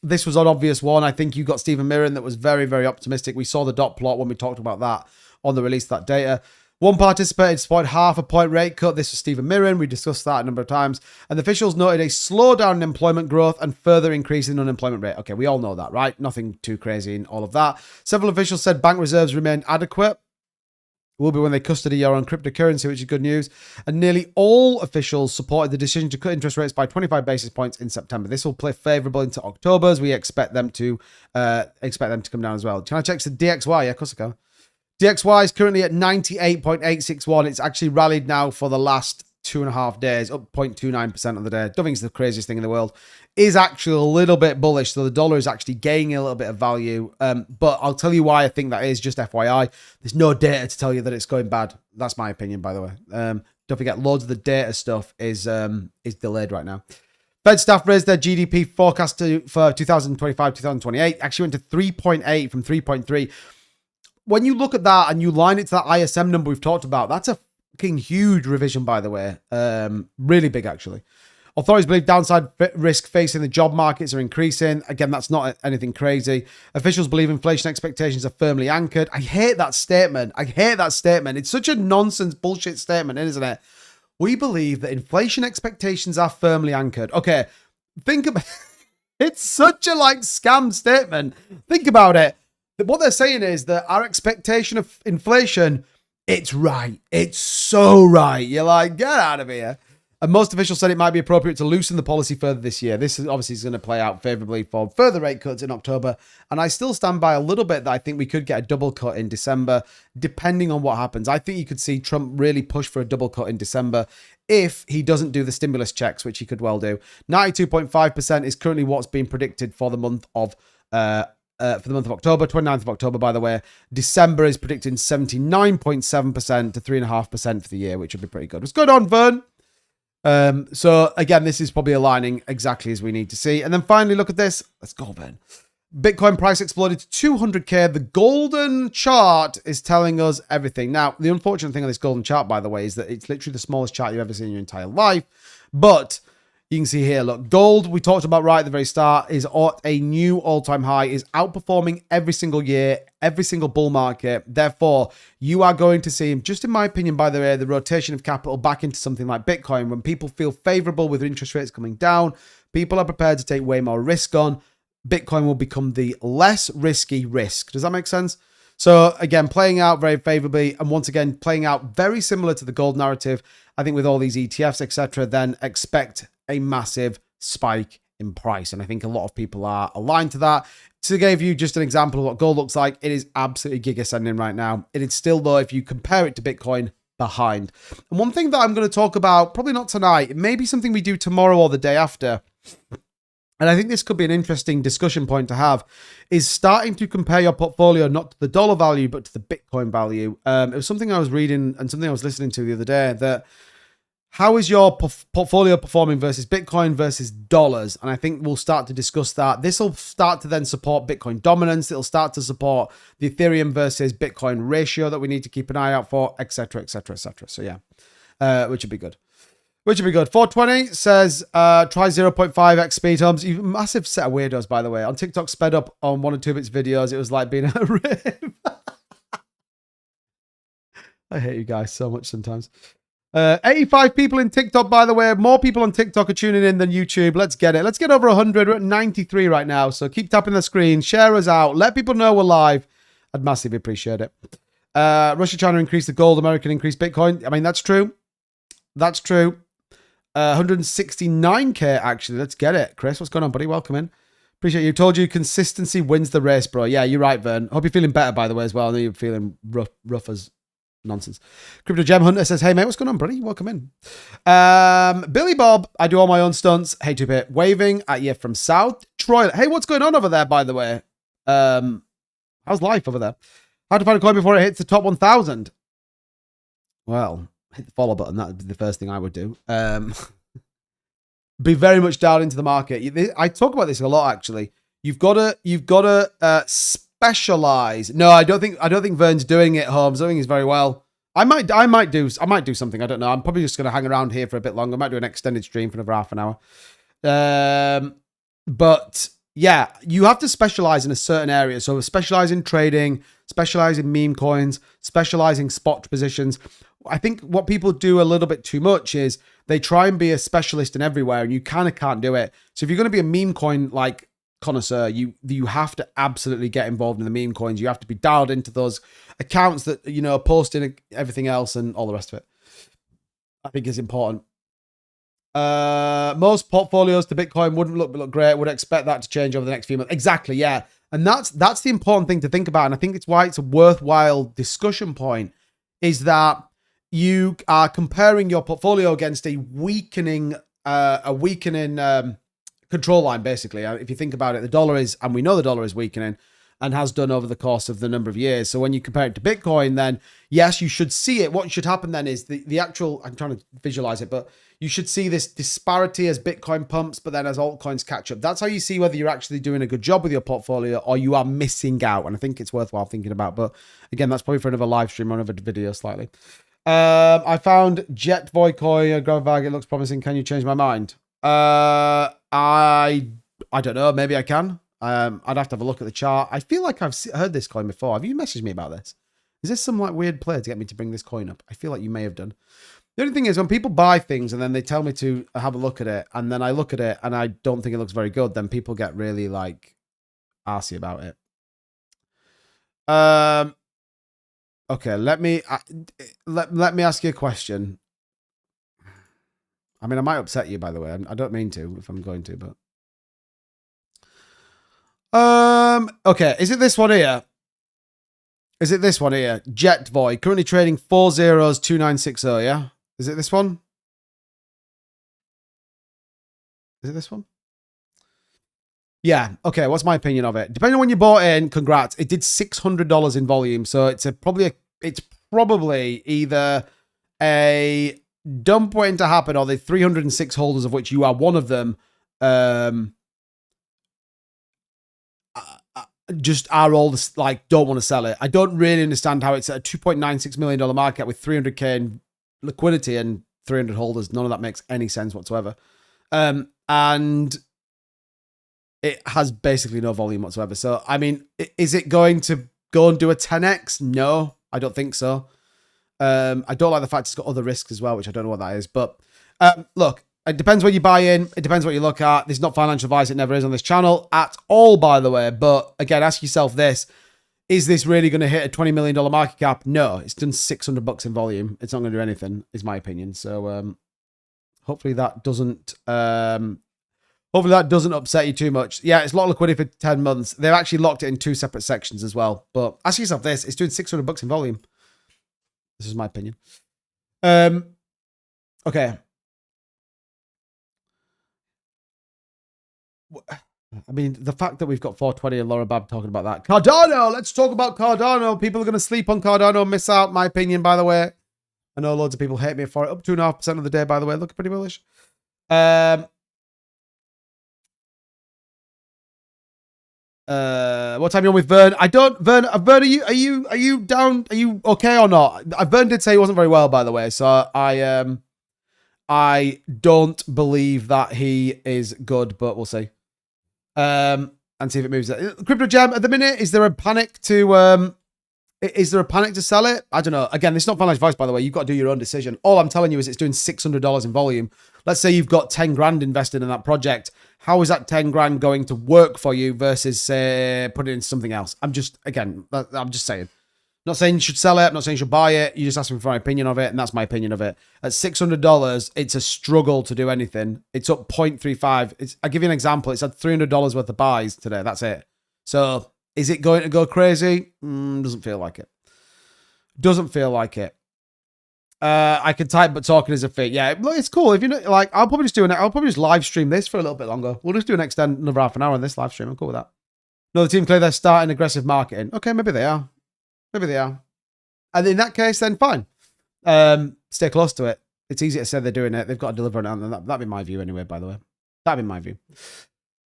obvious one. I think you got Stephen Mirren that was very, very optimistic. We saw the dot plot when we talked about that on the release of that data. One participant supported half a point rate cut. This was Stephen Mirren. We discussed that a number of times. And the officials noted a slowdown in employment growth and further increase in unemployment rate. Okay, we all know that, right? Nothing too crazy in all of that. Several officials said bank reserves remain adequate. Will be when they custody your own cryptocurrency, which is good news. And nearly all officials supported the decision to cut interest rates by 25 basis points in September. This will play favorable into October as we expect them to come down as well. Can I check the DXY? Yeah, of course I can. DXY is currently at 98.861. It's actually rallied now for the last 2.5 days, up 0.29% on the day. Don't think it's the craziest thing in the world. Is actually a little bit bullish, so the dollar is actually gaining a little bit of value. But I'll tell you why I think that is, just FYI. There's no data to tell you that it's going bad. That's my opinion, by the way. Don't forget, loads of the data stuff is delayed right now. Fed staff raised their GDP forecast for 2025-2028. Actually went to 3.8 from 3.3. When you look at that and you line it to that ISM number we've talked about, that's a fucking huge revision, by the way. Really big, actually. Authorities believe downside risk facing the job markets are increasing. Again, that's not anything crazy. Officials believe inflation expectations are firmly anchored. I hate that statement. It's such a nonsense bullshit statement, isn't it? We believe that inflation expectations are firmly anchored. Okay, think about it's such a scam statement. Think about it. What they're saying is that our expectation of inflation, it's right. It's so right. You're like, get out of here. And most officials said it might be appropriate to loosen the policy further this year. This is obviously going to play out favorably for further rate cuts in October. And I still stand by a little bit that I think we could get a double cut in December, depending on what happens. I think you could see Trump really push for a double cut in December if he doesn't do the stimulus checks, which he could well do. 92.5% is currently what's being predicted for the month of October, 29th of October, by the way. December is predicting 79.7% to 3.5% for the year, which would be pretty good. What's going on, Vern? So again, this is probably aligning exactly as we need to see. And then finally, look at this. Let's go, Ben. Bitcoin price exploded to 200K. The golden chart is telling us everything. Now, the unfortunate thing on this golden chart, by the way, is that it's literally the smallest chart you've ever seen in your entire life. But you can see here, look, gold, we talked about right at the very start, is at a new all-time high, is outperforming every single year, every single bull market. Therefore, you are going to see, just in my opinion, by the way, the rotation of capital back into something like Bitcoin. When people feel favorable with interest rates coming down, people are prepared to take way more risk on. Bitcoin will become the less risky risk. Does that make sense? So again, playing out very favorably, and once again, playing out very similar to the gold narrative. I think with all these ETFs, etc., then expect a massive spike in price. And I think a lot of people are aligned to that. To give you just an example of what gold looks like, it is absolutely giga-ascending right now. It is still, though, if you compare it to Bitcoin, behind. And one thing that I'm going to talk about, probably not tonight, it may be something we do tomorrow or the day after, and I think this could be an interesting discussion point to have, is starting to compare your portfolio not to the dollar value, but to the Bitcoin value. It was something I was reading and something I was listening to the other day, that how is your portfolio performing versus Bitcoin versus dollars? And I think we'll start to discuss that. This will start to then support Bitcoin dominance. It'll start to support the Ethereum versus Bitcoin ratio that we need to keep an eye out for, etc., etc., etc. So yeah, which would be good. Which would be good. 420 says, try 0.5x speed humps. You massive set of weirdos, by the way. On TikTok, sped up on 1 and 2 bits videos. It was like being at a rave. I hate you guys so much sometimes. 85 people in TikTok, by the way. More people on TikTok are tuning in than YouTube. Let's get it. Let's get over 100. We're at 93 right now. So keep tapping the screen. Share us out. Let people know we're live. I'd massively appreciate it. Russia, China increased the gold. American increased Bitcoin. I mean, that's true. That's true. 169K, actually. Let's get it. Chris, what's going on, buddy? Welcome in. Appreciate you. Told you consistency wins the race, bro. Yeah, you're right, Vern. Hope you're feeling better, by the way, as well. I know you're feeling rough as nonsense. Crypto Gem Hunter says, hey, mate, what's going on, buddy? Welcome in. Billy Bob, I do all my own stunts. Hey, Tupit, waving at you from South Troy. Hey, what's going on over there, by the way? How's life over there? How to find a coin before it hits the top 1,000? Well, hit the follow button. That would be the first thing I would do. Be very much down into the market. I talk about this a lot, actually. You've got to specialize. No, I don't think Vern's doing it, Holmes. I think he's very well. I might do something. I don't know. I'm probably just going to hang around here for a bit longer. I might do an extended stream for another half an hour. But yeah, you have to specialize in a certain area. So specialize in trading, specialize in meme coins, specialize in spot positions. I think what people do a little bit too much is they try and be a specialist in everywhere, and you kind of can't do it. So if you're going to be a meme coin like connoisseur, you have to absolutely get involved in the meme coins. You have to be dialed into those accounts that, you know, posting everything else and all the rest of it. I think is important. Most portfolios to Bitcoin wouldn't look great. Would expect that to change over the next few months. Exactly, yeah. And that's the important thing to think about. And I think it's why it's a worthwhile discussion point, is that you are comparing your portfolio against a weakening control line, basically. If you think about it, the dollar is, and we know the dollar is weakening and has done over the course of the number of years. So when you compare it to Bitcoin, then yes, you should see it. What should happen then is the actual, I'm trying to visualize it, but you should see this disparity as Bitcoin pumps, but then as altcoins catch up. That's how you see whether you're actually doing a good job with your portfolio or you are missing out. And I think it's worthwhile thinking about. But again, that's probably for another live stream or another video slightly. I found Jet Voicoin, Grovag. It looks promising. Can you change my mind? I don't know. Maybe I can. I'd have to have a look at the chart. I feel like I've heard this coin before. Have you messaged me about this? Is this some like weird play to get me to bring this coin up? I feel like you may have done. The only thing is, when people buy things and then they tell me to have a look at it, and then I look at it and I don't think it looks very good, then people get really like arsey about it. Okay, let me ask you a question. I mean, I might upset you, by the way. I don't mean to if I'm going to, but. Okay, is it this one here? Is it this one here? Jet Void, currently trading 402960, yeah? Is it this one? Is it this one? Yeah, okay, what's my opinion of it? Depending on when you bought in, congrats. It did $600 in volume, so it's probably either a dump waiting to happen or the 306 holders of which you are one of them just are all this, like, don't want to sell it. I don't really understand how it's at a $2.96 million market with 300k in liquidity and 300 holders. None of that makes any sense whatsoever. And it has basically no volume whatsoever. So, I mean, is it going to go and do a 10x? No, I don't think so. I don't like the fact it's got other risks as well, which I don't know what that is. But look, it depends what you buy in. It depends what you look at. This is not financial advice. It never is on this channel at all, by the way. But again, ask yourself this. Is this really going to hit a $20 million market cap? No, it's done $600 in volume. It's not going to do anything, is my opinion. So hopefully that doesn't upset you too much. Yeah, it's a lot of liquidity for 10 months. They've actually locked it in 2 separate sections as well. But ask yourself this. It's doing $600 in volume. This is my opinion. Okay. I mean, the fact that we've got 420 and Laura Babb talking about that. Cardano! Let's talk about Cardano. People are going to sleep on Cardano, miss out, my opinion, by the way. I know loads of people hate me for it. Up 2.5% of the day, by the way. Looking pretty bullish. What time are you on with Vern? I don't, Vern, are you down? Are you okay or not? Vern did say he wasn't very well, by the way. So I don't believe that he is good, but we'll see. And see if it moves. Crypto Gem at the minute, is there a panic to sell it? I don't know. Again, this is not financial advice, by the way. You've got to do your own decision. All I'm telling you is it's doing $600 in volume. Let's say you've got 10 grand invested in that project. How is that 10 grand going to work for you versus, say, put it into something else? I'm just saying. Not saying you should sell it. I'm not saying you should buy it. You just asked me for my opinion of it, and that's my opinion of it. At $600, it's a struggle to do anything. It's up 0.35. I'll give you an example. It's had $300 worth of buys today. That's it. So is it going to go crazy? Doesn't feel like it. Doesn't feel like it. I can type, but talking is a feat. Yeah, it's cool. If you know, like, I'll probably just live stream this for a little bit longer. We'll just do another half an hour on this live stream. I'm cool with that. No, the team clear they're starting aggressive marketing. Okay, maybe they are. Maybe they are. And in that case, then fine. Stay close to it. It's easy to say they're doing it. They've got to deliver on it. That'd be my view anyway, by the way. That'd be my view.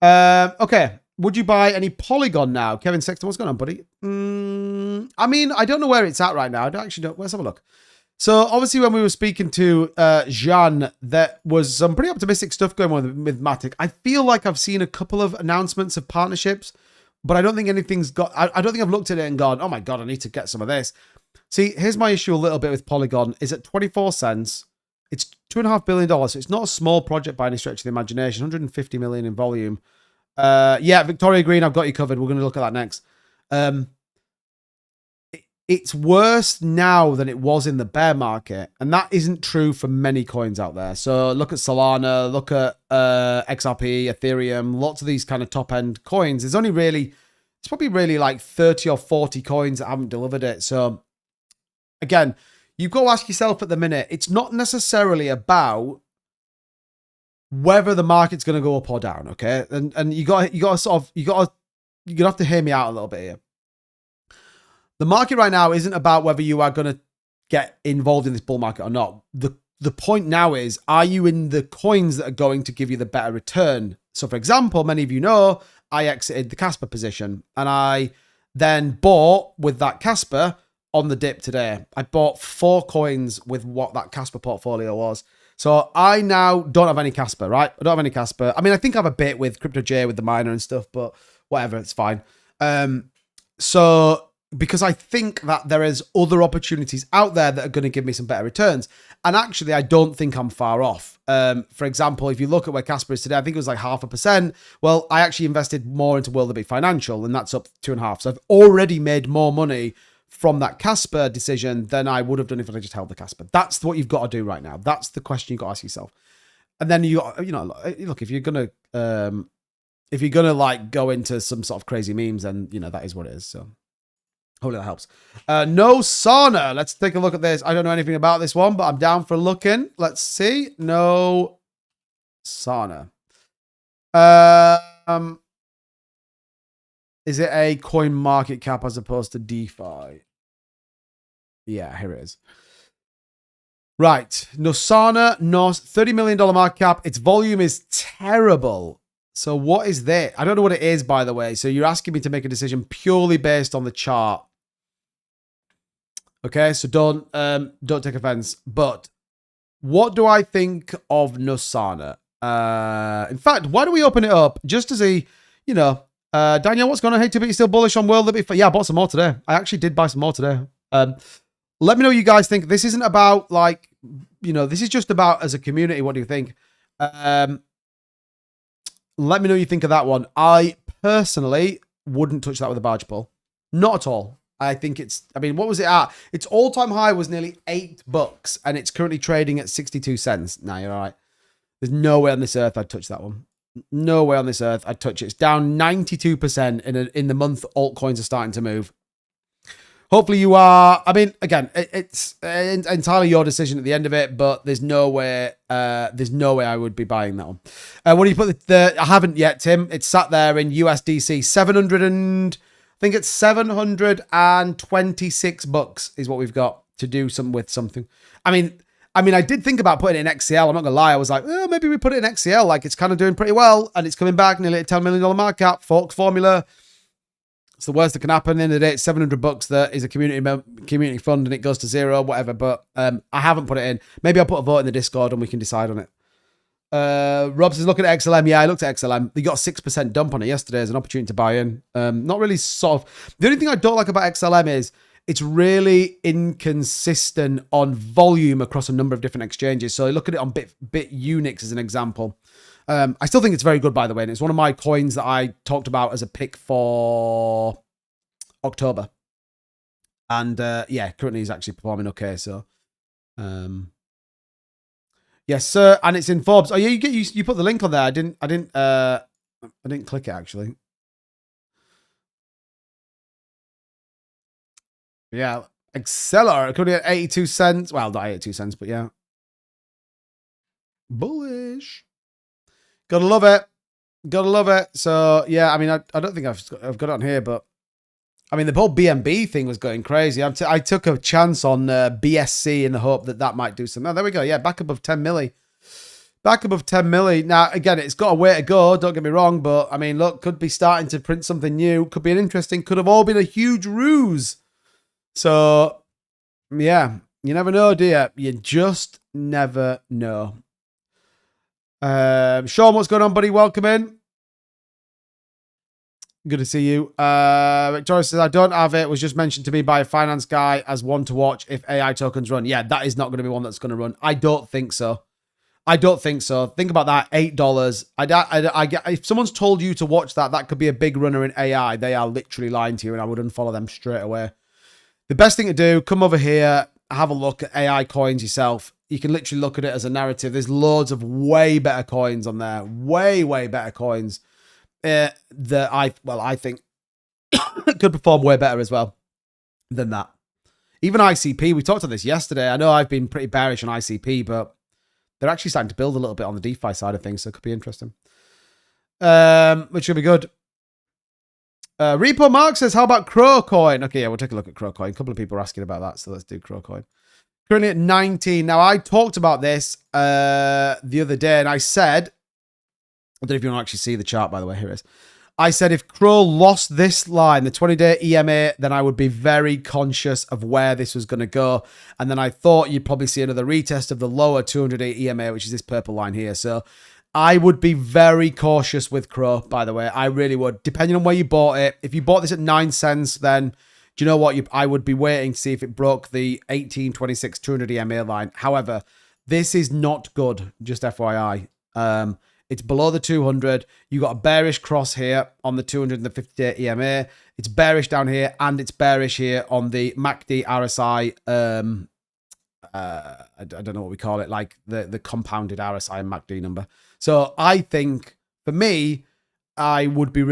Okay. Would you buy any Polygon now? Kevin Sexton, what's going on, buddy? I mean, I don't know where it's at right now. I don't actually know. Let's have a look. So obviously when we were speaking to Jean, there was some pretty optimistic stuff going on with Matic. I feel like I've seen a couple of announcements of partnerships, but I don't think anything's got, I don't think I've looked at it and gone, oh my God, I need to get some of this. See, here's my issue a little bit with Polygon is at 24 cents. It's $2.5 billion. So it's not a small project by any stretch of the imagination. 150 million in volume. Yeah, Victoria Green, I've got you covered. We're going to look at that next. It's worse now than it was in the bear market. And that isn't true for many coins out there. So look at Solana, look at XRP, Ethereum, lots of these kind of top end coins. There's only really, it's probably really like 30 or 40 coins that haven't delivered it. So again, you've got to ask yourself at the minute, it's not necessarily about whether the market's going to you have to hear me out a little bit here. The market right now isn't about whether you are going to get involved in this bull market or not. The point now is, are you in the coins that are going to give you the better return? So for example, many of you know, I exited the Casper position and I then bought with that Casper on the dip today. I bought 4 coins with what that Casper portfolio was. So I now don't have any Casper, right? I don't have any Casper. I mean, I think I have a bit with CryptoJ with the miner and stuff, but whatever, it's fine. So because I think that there is other opportunities out there that are going to give me some better returns. And actually, I don't think I'm far off. For example, if you look at where Casper is today, I think it was like 0.5%. Well, I actually invested more into World of Bit Financial, and that's up 2.5%. So I've already made more money from that Casper decision than I would have done if I just held the Casper. That's what you've got to do right now. That's the question you've got to ask yourself. And then look, if you're gonna like go into some sort of crazy memes, then that is what it is. So hopefully that helps. No sauna. Let's take a look at this. I don't know anything about this one, but I'm down for looking. Let's see. No sauna. Is it a coin market cap as opposed to DeFi? Yeah, here it is. Right. Nosana, NOS, $30 million market cap. Its volume is terrible. So what is that? I don't know what it is, by the way. So you're asking me to make a decision purely based on the chart. Okay, so don't take offense. But what do I think of Nosana? In fact, why don't we open it up just to see, Daniel, what's going on? Hey, to be still bullish on World? Yeah, I bought some more today. I actually did buy some more today. Let me know what you guys think. This isn't about this is just about as a community. What do you think? Let me know what you think of that one. I personally wouldn't touch that with a barge pole. Not at all. I think what was it at? Its all-time high was nearly $8 and it's currently trading at 62 cents. Nah, you're all right. There's no way on this earth I'd touch that one. No way on this earth I'd touch it. It's down 92% in the month altcoins are starting to move. Hopefully you are. Again, it's entirely your decision at the end of it, but there's no way I would be buying that one. What do you put I haven't yet, Tim. It's sat there in USDC 700 and I think it's $726 is what we've got to do with something. I did think about putting it in XCL. I'm not gonna lie. I was like, maybe we put it in XCL. Like it's kind of doing pretty well, and it's coming back nearly a $10 million market cap. Forks formula. It's the worst that can happen. At the end of the day, it's $700 that is a community fund, and it goes to zero, whatever. But I haven't put it in. Maybe I'll put a vote in the Discord, and we can decide on it. Rob says, looking at XLM. Yeah, I looked at XLM. They got a 6% dump on it yesterday as an opportunity to buy in. Not really sort of. The only thing I don't like about XLM is it's really inconsistent on volume across a number of different exchanges. So I look at it on BITUNIX as an example. I still think it's very good, by the way. And it's one of my coins that I talked about as a pick for October. And yeah, currently he's actually performing okay. So yes, sir. And it's in Forbes. Oh yeah, you put the link on there. I didn't click it actually. Yeah, Acceler currently at 82 cents. Well, not 82 cents, but yeah. Bullish. Gotta love it. Gotta love it. So yeah, I don't think I've got it on here, but the whole BNB thing was going crazy. I took a chance on BSC in the hope that might do something. Oh, there we go. Yeah, back above 10 milli. Back above 10 milli. Now, again, it's got a way to go. Don't get me wrong, but look, could be starting to print something new. Could be an interesting. Could have all been a huge ruse. So yeah, you never know, do you? You just never know. Sean, what's going on, buddy? Welcome in. Good to see you. Victoria says, I don't have it. It was just mentioned to me by a finance guy as one to watch if AI tokens run. Yeah, that is not going to be one that's going to run. I don't think so. I don't think so. Think about that. $8. I get, if someone's told you to watch that, that could be a big runner in AI. They are literally lying to you, and I would unfollow them straight away. The best thing to do, come over here, have a look at AI coins yourself. You can literally look at it as a narrative. There's loads of way better coins on there. Way better coins that I think could perform way better as well than that. Even ICP, we talked about this yesterday. I know I've been pretty bearish on ICP, but they're actually starting to build a little bit on the DeFi side of things, so it could be interesting. Which will be good. Repo Mark says, how about CrowCoin? Okay, yeah, we'll take a look at CrowCoin. A couple of people are asking about that, so let's do CrowCoin. Currently at 19. Now, I talked about this the other day, and I said, I don't know if you want to actually see the chart, by the way. Here it is. I said if Crow lost this line, the 20-day EMA, then I would be very conscious of where this was going to go. And then I thought you'd probably see another retest of the lower 200-day EMA, which is this purple line here. So I would be very cautious with Crow, by the way. I really would, depending on where you bought it. If you bought this at 9 cents, then do you know what? I would be waiting to see if it broke the 1826 200 EMA line. However, this is not good, just FYI. It's below the 200. You got a bearish cross here on the 200 and the 50-day EMA. It's bearish down here, and it's bearish here on the MACD RSI I don't know what we call it, like the compounded RSI and MACD number. So I think for me, I would be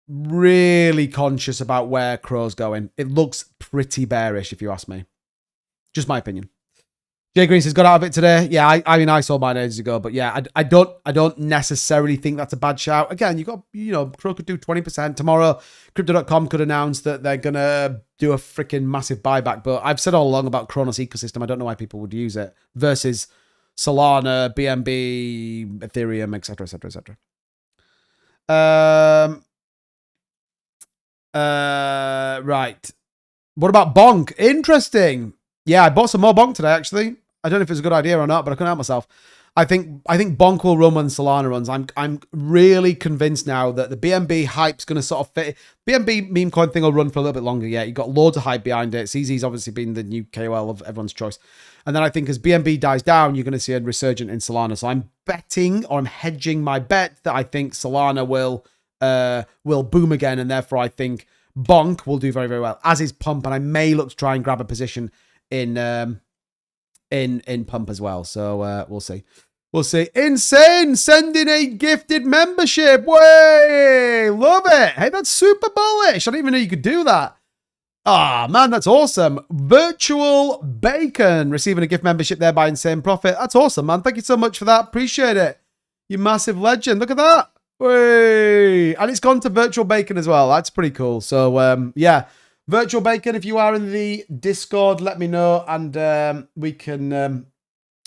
really conscious about where Crow's going. It looks pretty bearish, if you ask me. Just my opinion. Jay Green says, got out of it today. Yeah, I mean, I sold mine ages ago, but yeah, I don't necessarily think that's a bad shout. Again, Crow could do 20% tomorrow. Crypto.com could announce that they're gonna do a freaking massive buyback. But I've said all along about Kronos ecosystem. I don't know why people would use it versus Solana, BNB, Ethereum, etc., etc., etc. Right. What about Bonk? Interesting. Yeah, I bought some more Bonk today, actually. I don't know if it's a good idea or not, but I couldn't help myself. I think Bonk will run when Solana runs. I'm really convinced now that the BNB hype's going to sort of fit. BNB meme coin thing will run for a little bit longer. Yeah, you've got loads of hype behind it. CZ's obviously been the new KOL of everyone's choice. And then I think as BNB dies down, you're going to see a resurgent in Solana. So I'm betting, or I'm hedging my bet, that I think Solana will boom again, and therefore I think Bonk will do very, very well, as is Pump, and I may look to try and grab a position in Pump as well. So we'll see. We'll see. Insane sending a gifted membership. Way, love it. Hey, that's super bullish. I didn't even know you could do that. Ah, man, that's awesome. Virtual Bacon receiving a gift membership there by Insane Profit. That's awesome, man. Thank you so much for that. Appreciate it. You massive legend. Look at that. Way. And it's gone to Virtual Bacon as well. That's pretty cool. So, yeah. Virtual Bacon, if you are in the Discord, let me know, and we can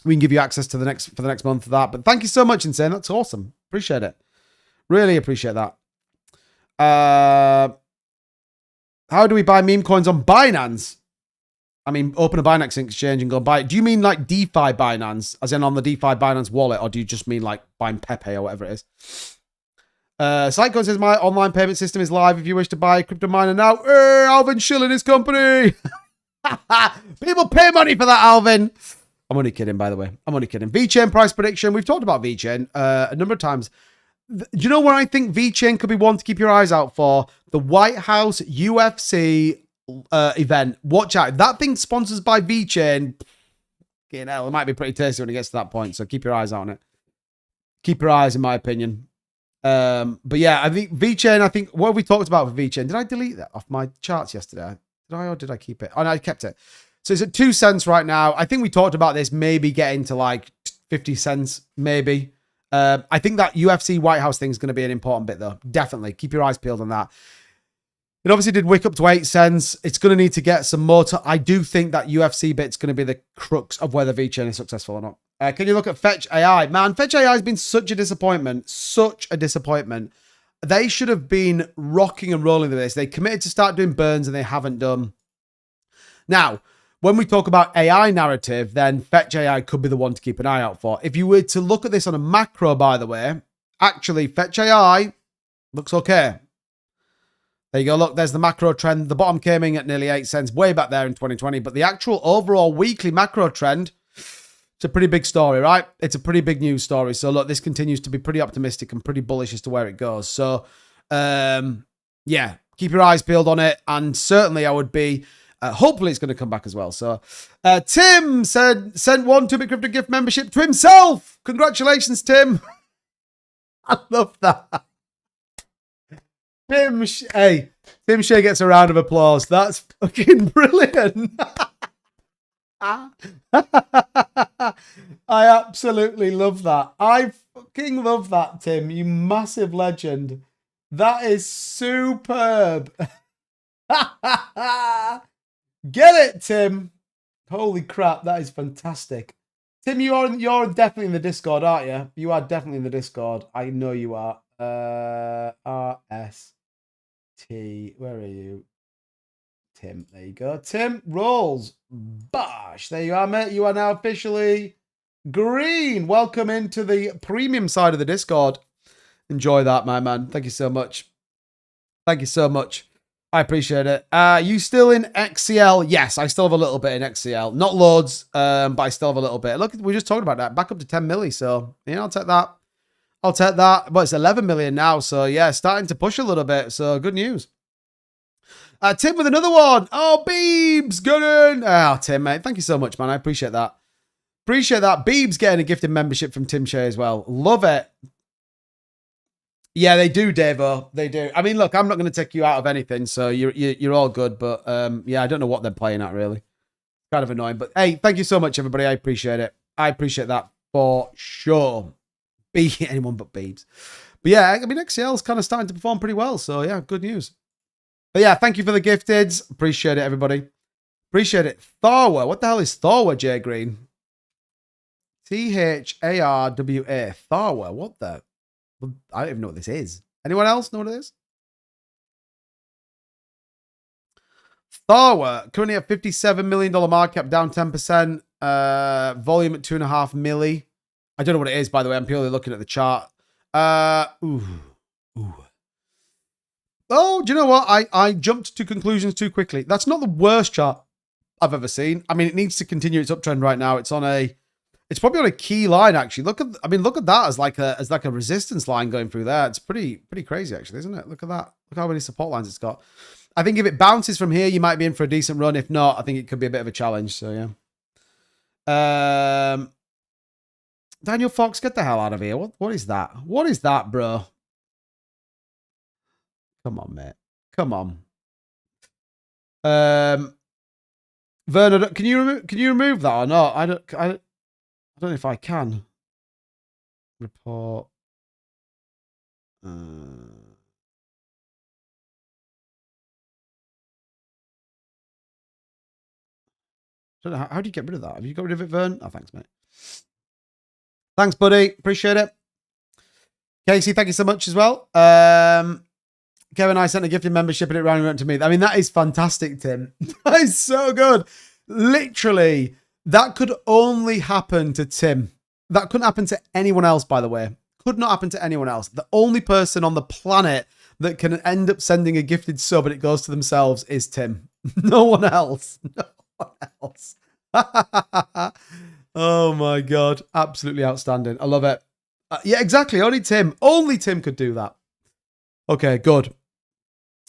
give you access to the next month of that. But thank you so much, Insane. That's awesome. Appreciate it. Really appreciate that. How do we buy meme coins on Binance? I mean, open a Binance exchange and go buy it. Do you mean like DeFi Binance, as in on the DeFi Binance wallet, or do you just mean like buying Pepe or whatever it is? Psycho says, my online payment system is live if you wish to buy a crypto miner now. Alvin Schilling his company. People pay money for that, Alvin. I'm only kidding, by the way. I'm only kidding. VeChain price prediction. We've talked about VeChain a number of times. Do you know where I think VeChain could be one to keep your eyes out for? The White House UFC event. Watch out. If that thing's sponsored by VeChain, it might be pretty tasty when it gets to that point. So keep your eyes out on it. Keep your eyes, in my opinion. But yeah, I think VeChain, what have we talked about for VeChain? Did I delete that off my charts yesterday? Did I, or did I keep it? Oh, no, I kept it. So it's at 2 cents right now. I think we talked about this maybe getting to like 50 cents, maybe. I think that UFC White House thing is going to be an important bit, though. Definitely. Keep your eyes peeled on that. It obviously did wick up to 8 cents. It's going to need to get some more. I do think that UFC bit's going to be the crux of whether VeChain is successful or not. Can you look at Fetch AI? Man, Fetch AI has been such a disappointment. Such a disappointment. They should have been rocking and rolling with this. They committed to start doing burns and they haven't done. Now, when we talk about AI narrative, then Fetch AI could be the one to keep an eye out for. If you were to look at this on a macro, by the way, actually, Fetch AI looks okay. There you go. Look, there's the macro trend. The bottom came in at nearly 8 cents way back there in 2020. But the actual overall weekly macro trend, it's a pretty big story, right? It's a pretty big news story. So look, this continues to be pretty optimistic and pretty bullish as to where it goes. So, yeah, keep your eyes peeled on it. And certainly I would be, hopefully it's going to come back as well. So Tim sent one 2-bit crypto gift membership to himself. Congratulations, Tim. I love that. Tim Shea gets a round of applause. That's fucking brilliant. I absolutely love that. I fucking love that, Tim. You massive legend. That is superb. Get it, Tim. Holy crap, that is fantastic. Tim, you're definitely in the Discord, aren't you? You are definitely in the Discord. I know you are. RST. Where are you? Tim, there you go. Tim rolls. Bosh. There you are, mate. You are now officially green. Welcome into the premium side of the Discord. Enjoy that, my man. Thank you so much. Thank you so much. I appreciate it. You still in XCL? Yes, I still have a little bit in XCL. Not loads, but I still have a little bit. Look, we just talked about that. Back up to 10 milli. So, yeah, I'll take that. I'll take that. But it's 11 million now. So, yeah, starting to push a little bit. So, good news. Tim with another one. Oh, Beebs, good. Oh, Tim, mate. Thank you so much, man. I appreciate that. Appreciate that. Beebs getting a gifted membership from Tim Shea as well. Love it. Yeah, they do, Davo. They do. I mean, look, I'm not going to take you out of anything, so you're all good. But yeah, I don't know what they're playing at, really. Kind of annoying. But hey, thank you so much, everybody. I appreciate it. I appreciate that for sure. Be anyone but Beebs. But yeah, I mean, XCL's kind of starting to perform pretty well. So yeah, good news. But yeah, thank you for the gifteds. Appreciate it, everybody. Appreciate it. Thorwa. What the hell is Thorwa, Jay Green? Tharwa. Thorwa. What the? I don't even know what this is. Anyone else know what it is? Thorwa. Currently at $57 million market cap, down 10%. Volume at 2.5 milli. I don't know what it is, by the way. I'm purely looking at the chart. Ooh. Oh, do you know what? I jumped to conclusions too quickly. That's not the worst chart I've ever seen. I mean, it needs to continue its uptrend right now. It's probably on a key line, actually. Look at that as like a resistance line going through there. It's pretty crazy, actually, isn't it? Look at that. Look how many support lines it's got. I think if it bounces from here, you might be in for a decent run. If not, I think it could be a bit of a challenge. So yeah. Daniel Fox, get the hell out of here. What is that? What is that, bro? Come on, mate. Come on. Werner, can you remove that or not? I don't know if I can. Report. I don't know. How do you get rid of that? Have you got rid of it, Vern? Oh, thanks, mate. Thanks, buddy. Appreciate it. Casey, thank you so much as well. Kevin, I sent a gifted membership and it ran to me. I mean, that is fantastic, Tim. That is so good. Literally, that could only happen to Tim. That couldn't happen to anyone else, by the way. Could not happen to anyone else. The only person on the planet that can end up sending a gifted sub and it goes to themselves is Tim. No one else. No one else. Oh my God. Absolutely outstanding. I love it. Yeah, exactly. Only Tim could do that. Okay, good.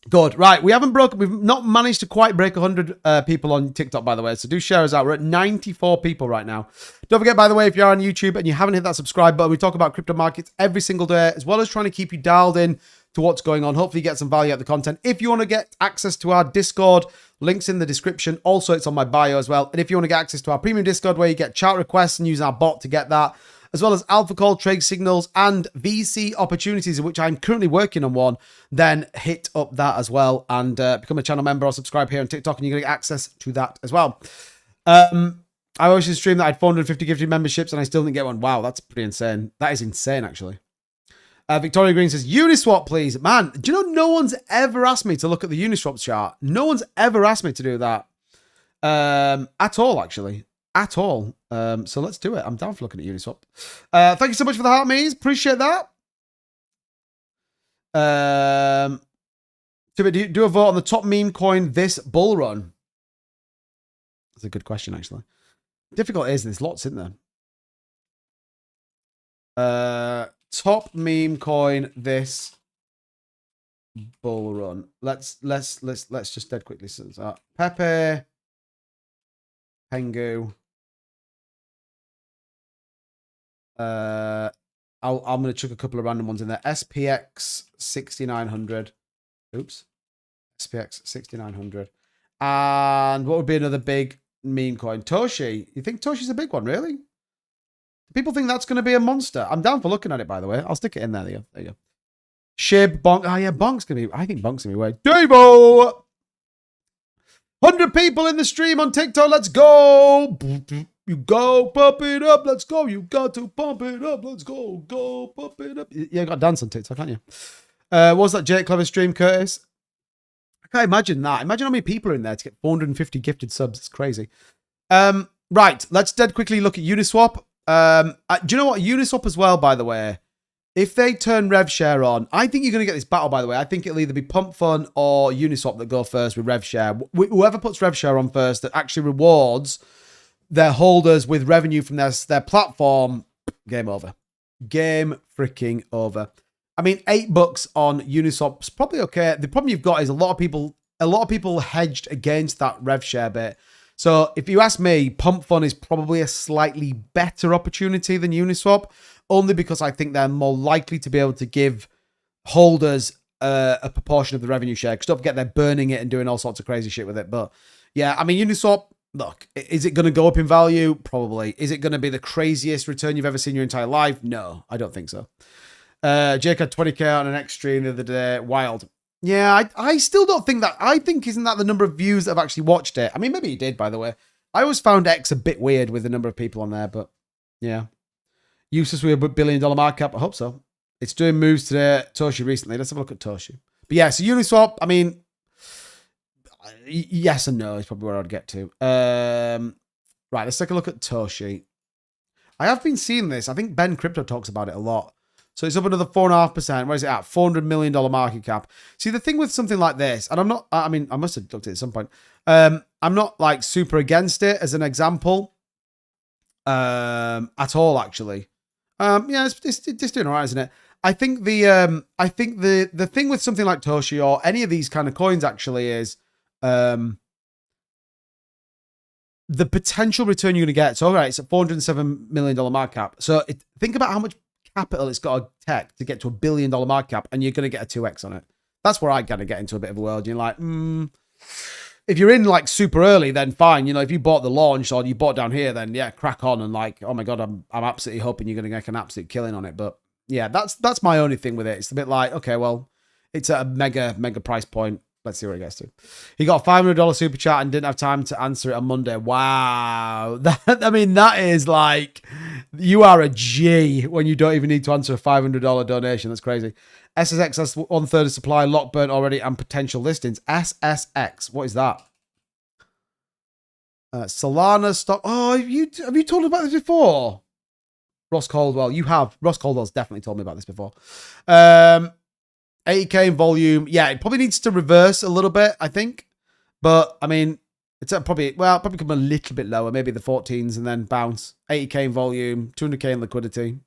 Good. Right. We've not managed to quite break 100 people on TikTok, by the way. So do share us out. We're at 94 people right now. Don't forget, by the way, if you're on YouTube and you haven't hit that subscribe button, we talk about crypto markets every single day, as well as trying to keep you dialed in to what's going on. Hopefully you get some value out of the content. If you want to get access to our Discord, links in the description. Also, it's on my bio as well. And if you want to get access to our premium Discord, where you get chat requests and use our bot to get that, as well as alpha call, trade signals, and VC opportunities, in which I'm currently working on one, then hit up that as well and become a channel member or subscribe here on TikTok, and you're going to get access to that as well. I always stream that I had 450 gifted memberships and I still didn't get one. Wow, that's pretty insane. That is insane, actually. Victoria Green says, Uniswap, please. Man, do you know no one's ever asked me to look at the Uniswap chart? No one's ever asked me to do that. At all, actually. At all. So let's do it. I'm down for looking at Uniswap. Thank you so much for the heart, Mees. Appreciate that. Do a vote on the top meme coin this bull run. That's a good question, actually. Difficult is there's lots in there. Top meme coin this bull run. Let's just dead quickly. So Pepe, Pengu. I'm gonna chuck a couple of random ones in there. SPX 6900. Oops. SPX 6900. And what would be another big meme coin? Toshi. You think Toshi's a big one, really? People think that's going to be a monster. I'm down for looking at it, by the way. I'll stick it in there. There you go. Shib, Bonk. Oh, yeah, Bonk's going to be... I think Bonk's going to be way... Davo! 100 people in the stream on TikTok. Let's go! You go, pump it up. Let's go. You got to pump it up. Let's go. Go, pump it up. Yeah, you got to dance on TikTok, can't you? What was that Jake Clever stream, Curtis? I can't imagine that. Imagine how many people are in there to get 450 gifted subs. It's crazy. Right, let's dead quickly look at Uniswap. Do you know what? Uniswap as well, by the way. If they turn RevShare on, I think you're going to get this battle, by the way. I think it'll either be Pump Fun or Uniswap that go first with RevShare. Whoever puts RevShare on first that actually rewards their holders with revenue from their platform, game over. Game freaking over. I mean, $8 on Uniswap's probably okay. The problem you've got is a lot of people a lot of people hedged against that rev share bit. So if you ask me, Pump Fund is probably a slightly better opportunity than Uniswap, only because I think they're more likely to be able to give holders a proportion of the revenue share. Because don't forget, they're burning it and doing all sorts of crazy shit with it. But yeah, I mean, Uniswap, look, is it going to go up in value? Probably. Is it going to be the craziest return you've ever seen in your entire life? No, I don't think so. Jake had 20k on an X stream the other day. Wild. Yeah, I still don't think that. I think, isn't that the number of views that have actually watched it? I mean, maybe he did, by the way. I always found X a bit weird with the number of people on there, but yeah. Useless with a $1 billion market cap. I hope so. It's doing moves today. Toshi recently. Let's have a look at Toshi. But yeah, so Uniswap, I mean, yes and no is probably where I'd get to. Right, let's take a look at Toshi. I have been seeing this. I think Ben Crypto talks about it a lot. So it's up another 4.5%. Where is it at? $400 million market cap. See, the thing with something like this, and I'm not, I mean, I must have looked at it at some point. I'm not like super against it as an example at all, actually. Yeah, it's doing all right, isn't it? I think the thing with something like Toshi or any of these kind of coins actually is the potential return you're going to get. So, all right, it's a $407 million market cap. So think about how much capital it's got to take to get to $1 billion market cap, and you're going to get a 2x on it. That's where I kind of get into a bit of a world. You're like, if you're in like super early, then fine. You know, if you bought the launch or you bought down here, then yeah, crack on and like, oh my god, I'm absolutely hoping you're going to make an absolute killing on it. But yeah, that's my only thing with it. It's a bit like, okay, well, it's at a mega price point. Let's see where it gets to. He got a $500 super chat and didn't have time to answer it on Monday. Wow. I mean, that is like, you are a G when you don't even need to answer a $500 donation. That's crazy. SSX has 1/3 of supply, lock burnt already, and potential listings. SSX, what is that? Solana stock. Oh, have you told us about this before? Ross Caldwell, you have. Ross Caldwell's definitely told me about this before. 80k in volume. Yeah, it probably needs to reverse a little bit, I think. But, I mean, it's probably come a little bit lower. Maybe the 14s and then bounce. 80k in volume, 200k in liquidity.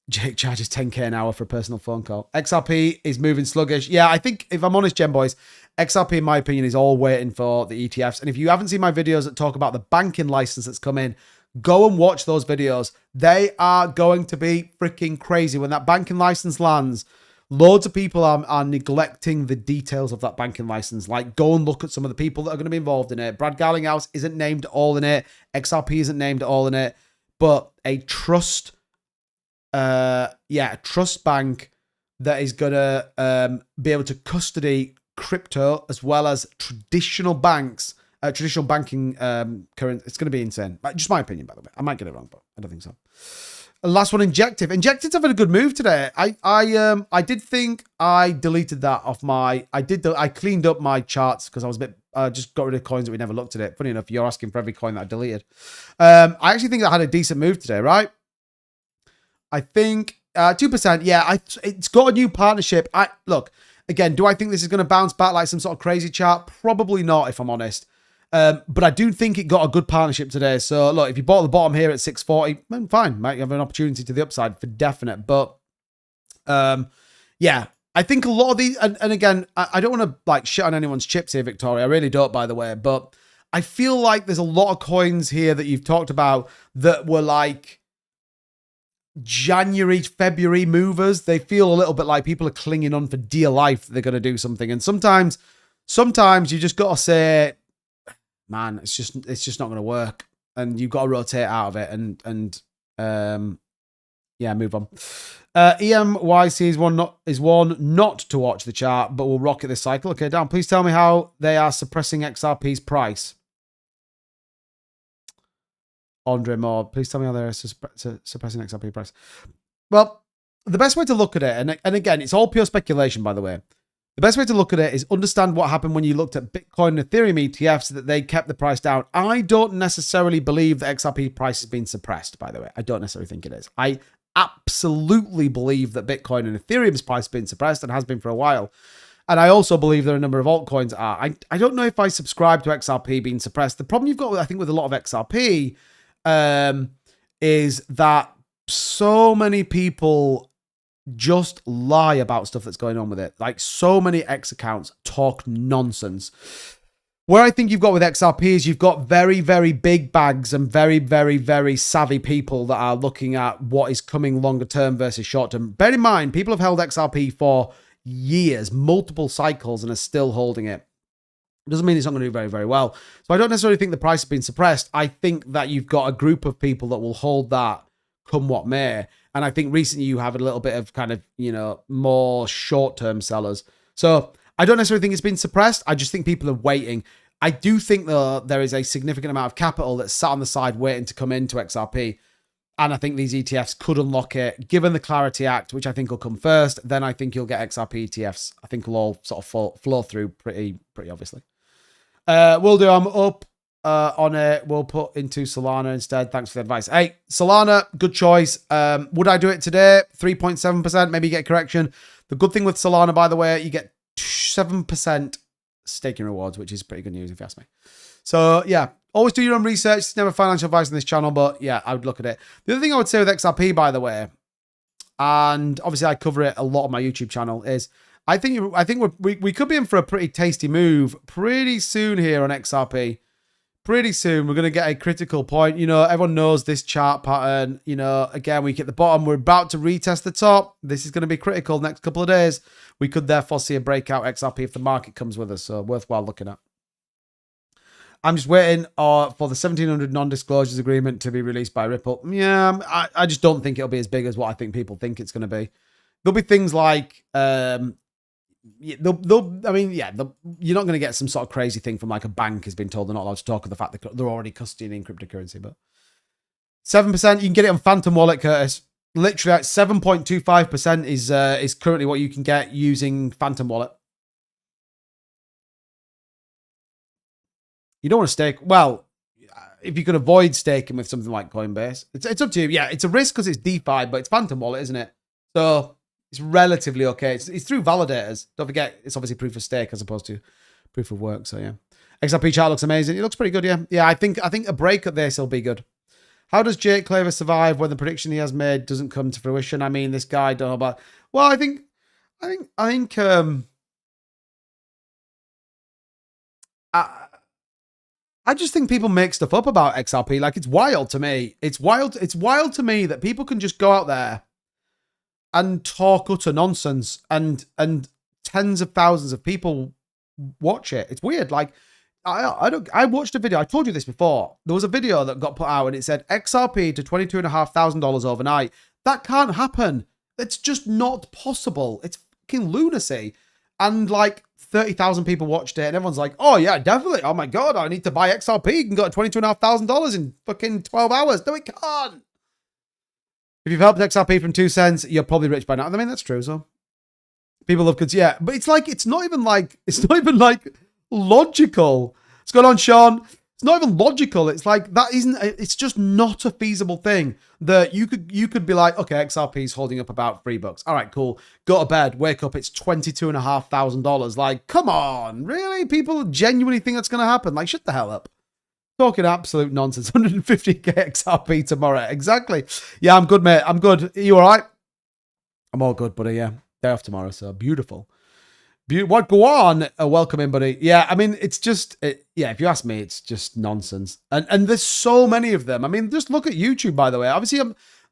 Jake charges 10k an hour for a personal phone call. XRP is moving sluggish. Yeah, I think, if I'm honest, Gen Boys, XRP, in my opinion, is all waiting for the ETFs. And if you haven't seen my videos that talk about the banking license that's come in, go and watch those videos. They are going to be freaking crazy. When that banking license lands, loads of people are neglecting the details of that banking license. Like, go and look at some of the people that are going to be involved in it. Brad Garlinghouse isn't named at all in it. XRP isn't named at all in it. But a trust, a trust bank that is going to be able to custody crypto as well as traditional banks, traditional banking current. It's going to be insane. Just my opinion, by the way. I might get it wrong, but I don't think so. Last one, Injective. Injective's having a good move today. I did think I deleted that off my. I cleaned up my charts because I was a bit. Just got rid of coins that we never looked at it. Funny enough, you're asking for every coin that I deleted. I actually think I had a decent move today, right? I think 2%. Yeah, it's got a new partnership. Look again. Do I think this is going to bounce back like some sort of crazy chart? Probably not, if I'm honest. But I do think it got a good partnership today. So look, if you bought the bottom here at 640, then fine, might have an opportunity to the upside for definite. But yeah, I think a lot of these, and again, I don't want to like shit on anyone's chips here, Victoria. I really don't, by the way. But I feel like there's a lot of coins here that you've talked about that were like January, February movers. They feel a little bit like people are clinging on for dear life that they're going to do something. And sometimes you just got to say, man, it's just not going to work, and you've got to rotate out of it and yeah, move on. EMYC is one not to watch the chart, but will rocket this cycle. Okay, Dan, please tell me how they are suppressing XRP's price. Andre Moore, please tell me how they're suppressing XRP price. Well, the best way to look at it, and again, it's all pure speculation, by the way. The best way to look at it is understand what happened when you looked at Bitcoin and Ethereum ETFs, that they kept the price down. I don't necessarily believe the XRP price has been suppressed, by the way. I don't necessarily think it is. I absolutely believe that Bitcoin and Ethereum's price has been suppressed and has been for a while. And I also believe there are a number of altcoins are. I don't know if I subscribe to XRP being suppressed. The problem you've got, I think, with a lot of XRP is that so many people just lie about stuff that's going on with it. Like, so many X accounts talk nonsense. Where I think you've got with XRP is you've got very, very big bags and very, very, very savvy people that are looking at what is coming longer term versus short term. Bear in mind, people have held XRP for years, multiple cycles, and are still holding it. Doesn't mean it's not going to do very, very well. So I don't necessarily think the price has been suppressed. I think that you've got a group of people that will hold that come what may. And I think recently you have a little bit of kind of, you know, more short-term sellers. So I don't necessarily think it's been suppressed. I just think people are waiting. I do think, though, there is a significant amount of capital that's sat on the side waiting to come into XRP. And I think these ETFs could unlock it. Given the Clarity Act, which I think will come first, then I think you'll get XRP ETFs. I think will all sort of flow through pretty obviously. We'll do. I'm up on it. We'll put into Solana instead. Thanks for the advice. Hey, Solana, good choice. Would I do it today? 3.7%. Maybe get a correction. The good thing with Solana, by the way, you get 7% staking rewards, which is pretty good news if you ask me. So yeah, always do your own research. It's never financial advice on this channel, but yeah, I would look at it. The other thing I would say with XRP, by the way, and obviously I cover it a lot on my YouTube channel, is I think we could be in for a pretty tasty move pretty soon here on XRP. Pretty soon, we're going to get a critical point. You know, everyone knows this chart pattern. You know, again, we hit the bottom. We're about to retest the top. This is going to be critical next couple of days. We could therefore see a breakout XRP if the market comes with us. So worthwhile looking at. I'm just waiting for the 1700 non-disclosures agreement to be released by Ripple. Yeah, I just don't think it'll be as big as what I think people think it's going to be. There'll be things like... you're not going to get some sort of crazy thing from like a bank has been told they're not allowed to talk of the fact that they're already custodying cryptocurrency, but 7%, you can get it on Phantom Wallet, Curtis. Literally at 7.25% is currently what you can get using Phantom Wallet. You don't want to stake. Well, if you can avoid staking with something like Coinbase, it's up to you. Yeah, it's a risk because it's DeFi, but it's Phantom Wallet, isn't it? So it's relatively okay. It's through validators. Don't forget, it's obviously proof of stake as opposed to proof of work. So yeah, XRP chart looks amazing. It looks pretty good. Yeah, yeah. I think a break at this will be good. How does Jake Claver survive when the prediction he has made doesn't come to fruition? I mean, this guy don't know about. Well, I think. I just think people make stuff up about XRP. Like, it's wild to me. It's wild to me that people can just go out there and talk utter nonsense and tens of thousands of people watch it. It's weird. Like, I watched a video. I told you this before. There was a video that got put out and it said XRP to $22,500 overnight. That can't happen. It's just not possible. It's fucking lunacy. And like 30,000 people watched it and everyone's like, oh yeah, definitely. Oh my God, I need to buy XRP. You can go to $22,500 in fucking 12 hours. No, it can't. If you've helped XRP from 2 cents, you're probably rich by now. I mean, that's true. So people love goods. Yeah, but it's not even like logical. What's going on, Sean? It's not even logical. It's like, it's just not a feasible thing that you could be like, okay, XRP is holding up about $3. All right, cool. Go to bed, wake up, it's $22,500. Like, come on, really? People genuinely think that's going to happen? Like, shut the hell up. Talking absolute nonsense. 150k XRP tomorrow. Exactly. Yeah, I'm good, mate. I'm good. Are you all right? I'm all good, buddy. Yeah. Day off tomorrow, so beautiful. What? Go on. Welcome in, buddy. Yeah, I mean, it's just, yeah, if you ask me, it's just nonsense. And there's so many of them. I mean, just look at YouTube, by the way. Obviously,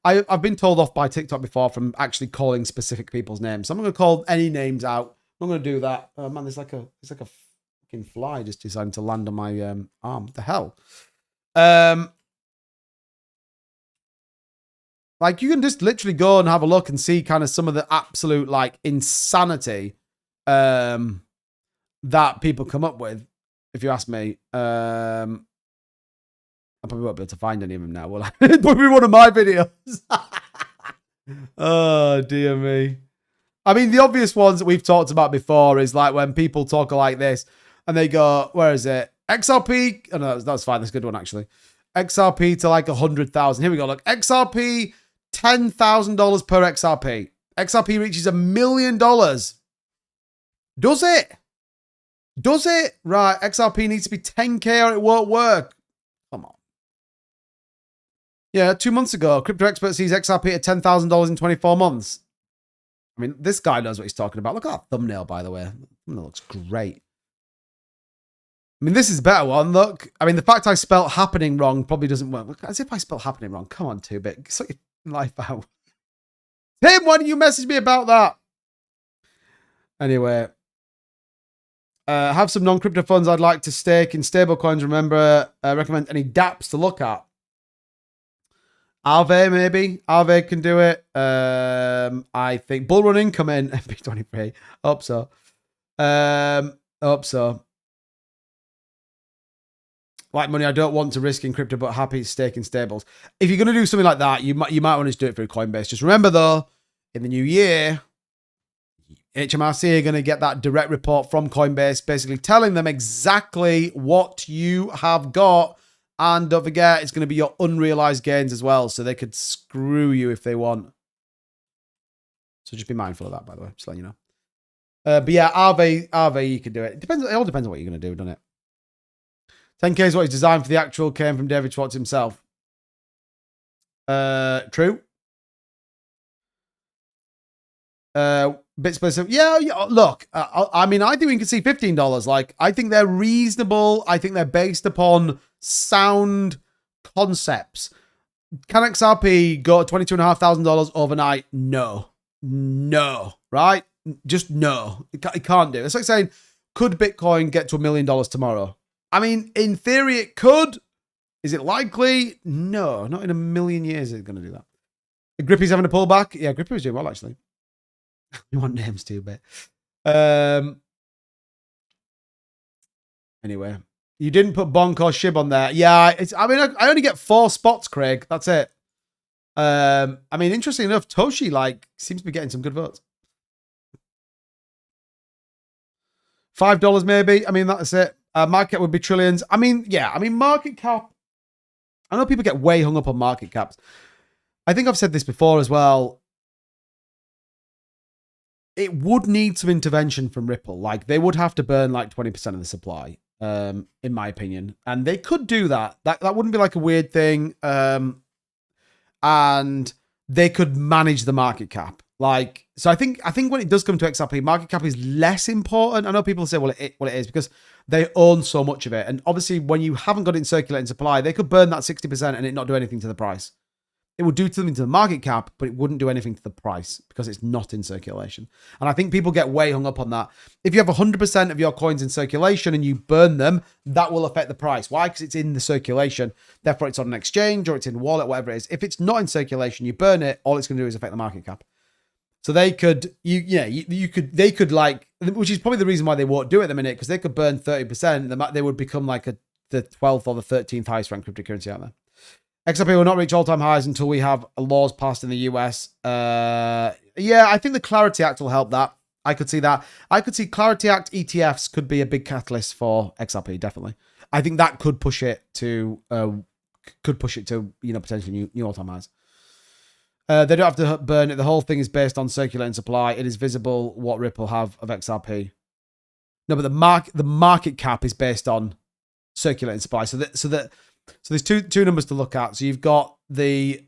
I've been told off by TikTok before from actually calling specific people's names. So I'm not going to call any names out. I'm not going to do that. Oh, man, there's like a fucking fly just deciding to land on my arm. What the hell? Like, you can just literally go and have a look and see kind of some of the absolute, like, insanity that people come up with, if you ask me. I probably won't be able to find any of them now, will I? It'll probably be one of my videos. Oh, dear me. I mean, the obvious ones that we've talked about before is like when people talk like this and they go, where is it? XRP. Oh, no, that's fine. That's a good one, actually. XRP to like 100,000. Here we go. Look, XRP, $10,000 per XRP. XRP reaches $1 million. Does it? Does it? Right, XRP needs to be 10k or it won't work. Come on. Yeah, 2 months ago, crypto expert sees XRP at $10,000 in 24 months. I mean, this guy knows what he's talking about. Look at that thumbnail, by the way. The thumbnail looks great. I mean, this is a better one. Look, I mean, the fact I spelt happening wrong probably doesn't work. Look, as if I spelled happening wrong. Come on, 2-bit. Sort your life out. Tim, why didn't you message me about that? Anyway. Have some non-crypto funds I'd like to stake in stablecoins. Remember, recommend any dApps to look at. Aave, maybe. Aave can do it. I think bullrun income in MP23. Hope so. Hope so. Like money, I don't want to risk in crypto, but happy to stake in stables. If you're going to do something like that, you might want to do it through Coinbase. Just remember, though, in the new year, HMRC are going to get that direct report from Coinbase, basically telling them exactly what you have got. And don't forget, it's going to be your unrealized gains as well. So they could screw you if they want. So just be mindful of that, by the way. Just letting you know. But yeah, Aave, you could do it. It all depends on what you're going to do, doesn't it? 10K is what he's designed for. The actual came from David Schwartz himself. True. Bits per second. Yeah, look, I mean, I think we can see $15. Like, I think they're reasonable. I think they're based upon sound concepts. Can XRP go to $22,500 overnight? No. No. Right? Just no. It can't do. It's like saying, could Bitcoin get to $1 million tomorrow? I mean, in theory, it could. Is it likely? No. Not in a million years it's going to do that. Grippy's having a pullback. Yeah, Grippy's doing well, actually. You want names too, but anyway, you didn't put Bonk or Shib on there. Yeah, I mean, I only get 4 spots, Craig. That's it. I mean, interesting enough, Toshi seems to be getting some good votes. $5 maybe. I mean, that's it. Market cap would be trillions. I mean, yeah. I mean, market cap. I know people get way hung up on market caps. I think I've said this before as well. It would need some intervention from Ripple. Like, they would have to burn like 20% of the supply, in my opinion. And they could do that. That wouldn't be like a weird thing. And they could manage the market cap. Like, so I think when it does come to XRP, market cap is less important. I know people say, well, it is because they own so much of it. And obviously, when you haven't got it in circulating supply, they could burn that 60% and it not do anything to the price. It would do something to the market cap, but it wouldn't do anything to the price because it's not in circulation. And I think people get way hung up on that. If you have 100% of your coins in circulation and you burn them, that will affect the price. Why? Because it's in the circulation. Therefore, it's on an exchange or it's in a wallet, whatever it is. If it's not in circulation, you burn it, all it's going to do is affect the market cap. So they could, they could like, which is probably the reason why they won't do it at the minute, because they could burn 30%. They would become like the 12th or the 13th highest ranked cryptocurrency out there. XRP will not reach all-time highs until we have laws passed in the US. Yeah, I think the Clarity Act will help that. I could see that. I could see Clarity Act ETFs could be a big catalyst for XRP, definitely. I think that could push it to, potentially new all-time highs. They don't have to burn it. The whole thing is based on circulating supply. It is visible what Ripple have of XRP. No, but the market cap is based on circulating supply. So there's two numbers to look at. So you've got the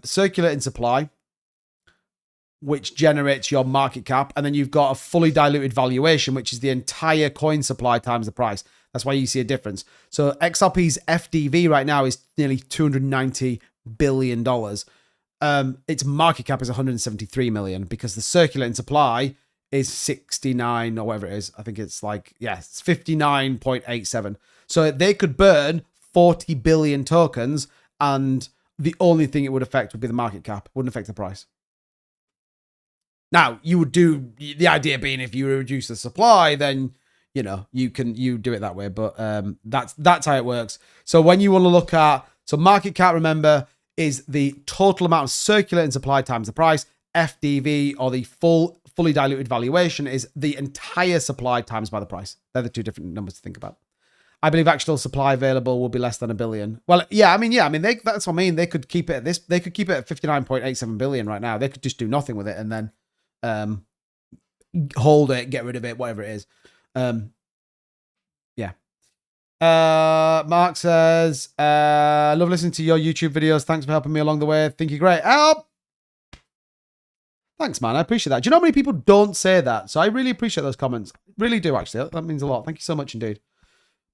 circulating supply, which generates your market cap, and then you've got a fully diluted valuation, which is the entire coin supply times the price. That's why you see a difference. So XRP's FDV right now is nearly $290 billion. Its market cap is 173 million because the circulating supply is 69 or whatever it is. I think it's it's 59.87. So they could burn 40 billion tokens, and the only thing it would affect would be the market cap. It wouldn't affect the price. Now, you would do, the idea being if you reduce the supply, then, you do it that way. But that's how it works. So when you want to look at, so market cap, remember, is the total amount of circulating supply times the price. FDV, or the fully diluted valuation, is the entire supply times by the price. They're the two different numbers to think about. I believe actual supply available will be less than 1 billion. Well, that's what I mean. They could keep it at this. They could keep it at 59.87 billion right now. They could just do nothing with it and then hold it, get rid of it, whatever it is. Mark says, love listening to your YouTube videos. Thanks for helping me along the way. Think you're great. Help! Thanks, man. I appreciate that. Do you know how many people don't say that? So I really appreciate those comments. Really do, actually. That means a lot. Thank you so much indeed.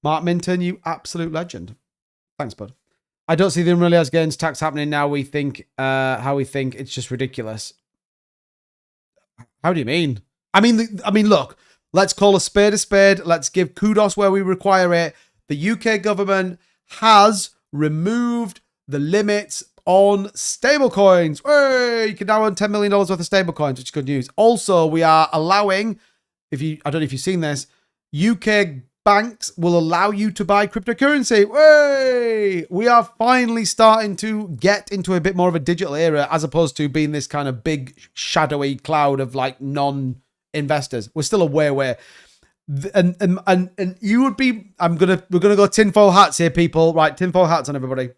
Mark Minton, you absolute legend. Thanks, bud. I don't see the unrealized gains tax happening now. We think how we think it's just ridiculous. How do you mean? I mean, look, let's call a spade a spade. Let's give kudos where we require it. The UK government has removed the limits on stablecoins. Hey, you can now earn $10 million worth of stablecoins, which is good news. Also, we are allowing, I don't know if you've seen this, UK banks will allow you to buy cryptocurrency. Hey, we are finally starting to get into a bit more of a digital era, as opposed to being this kind of big shadowy cloud of like non-investors. We're still a way away. And you would be, we're gonna go tinfoil hats here, people. Right, tinfoil hats on everybody.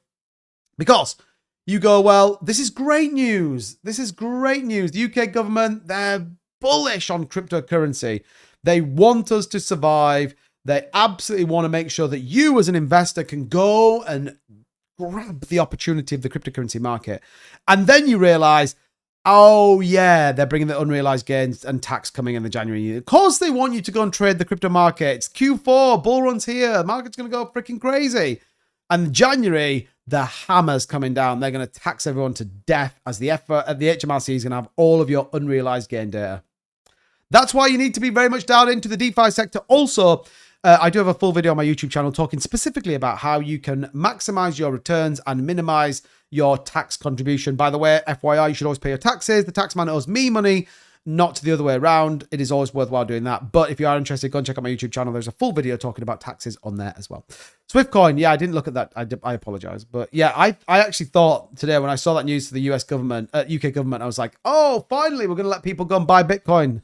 Because you go, well, this is great news. This is great news. The UK government, they're bullish on cryptocurrency. They want us to survive. They absolutely want to make sure that you as an investor can go and grab the opportunity of the cryptocurrency market. And then you realize, oh yeah, they're bringing the unrealized gains and tax coming in the January year. Of course they want you to go and trade the crypto market. It's Q4, bull run's here. The market's going to go freaking crazy. And January, the hammer's coming down. They're going to tax everyone to death as the HMRC is going to have all of your unrealized gain data. That's why you need to be very much dialed into the DeFi sector. Also, I do have a full video on my YouTube channel talking specifically about how you can maximize your returns and minimize your tax contribution. By the way, FYI, you should always pay your taxes. The tax man owes me money, not the other way around. It is always worthwhile doing that. But if you are interested, go and check out my YouTube channel. There's a full video talking about taxes on there as well. Swiftcoin, yeah, I didn't look at that. I apologize. But yeah, I actually thought today when I saw that news to the US government, UK government, I was like, oh, finally, we're going to let people go and buy Bitcoin.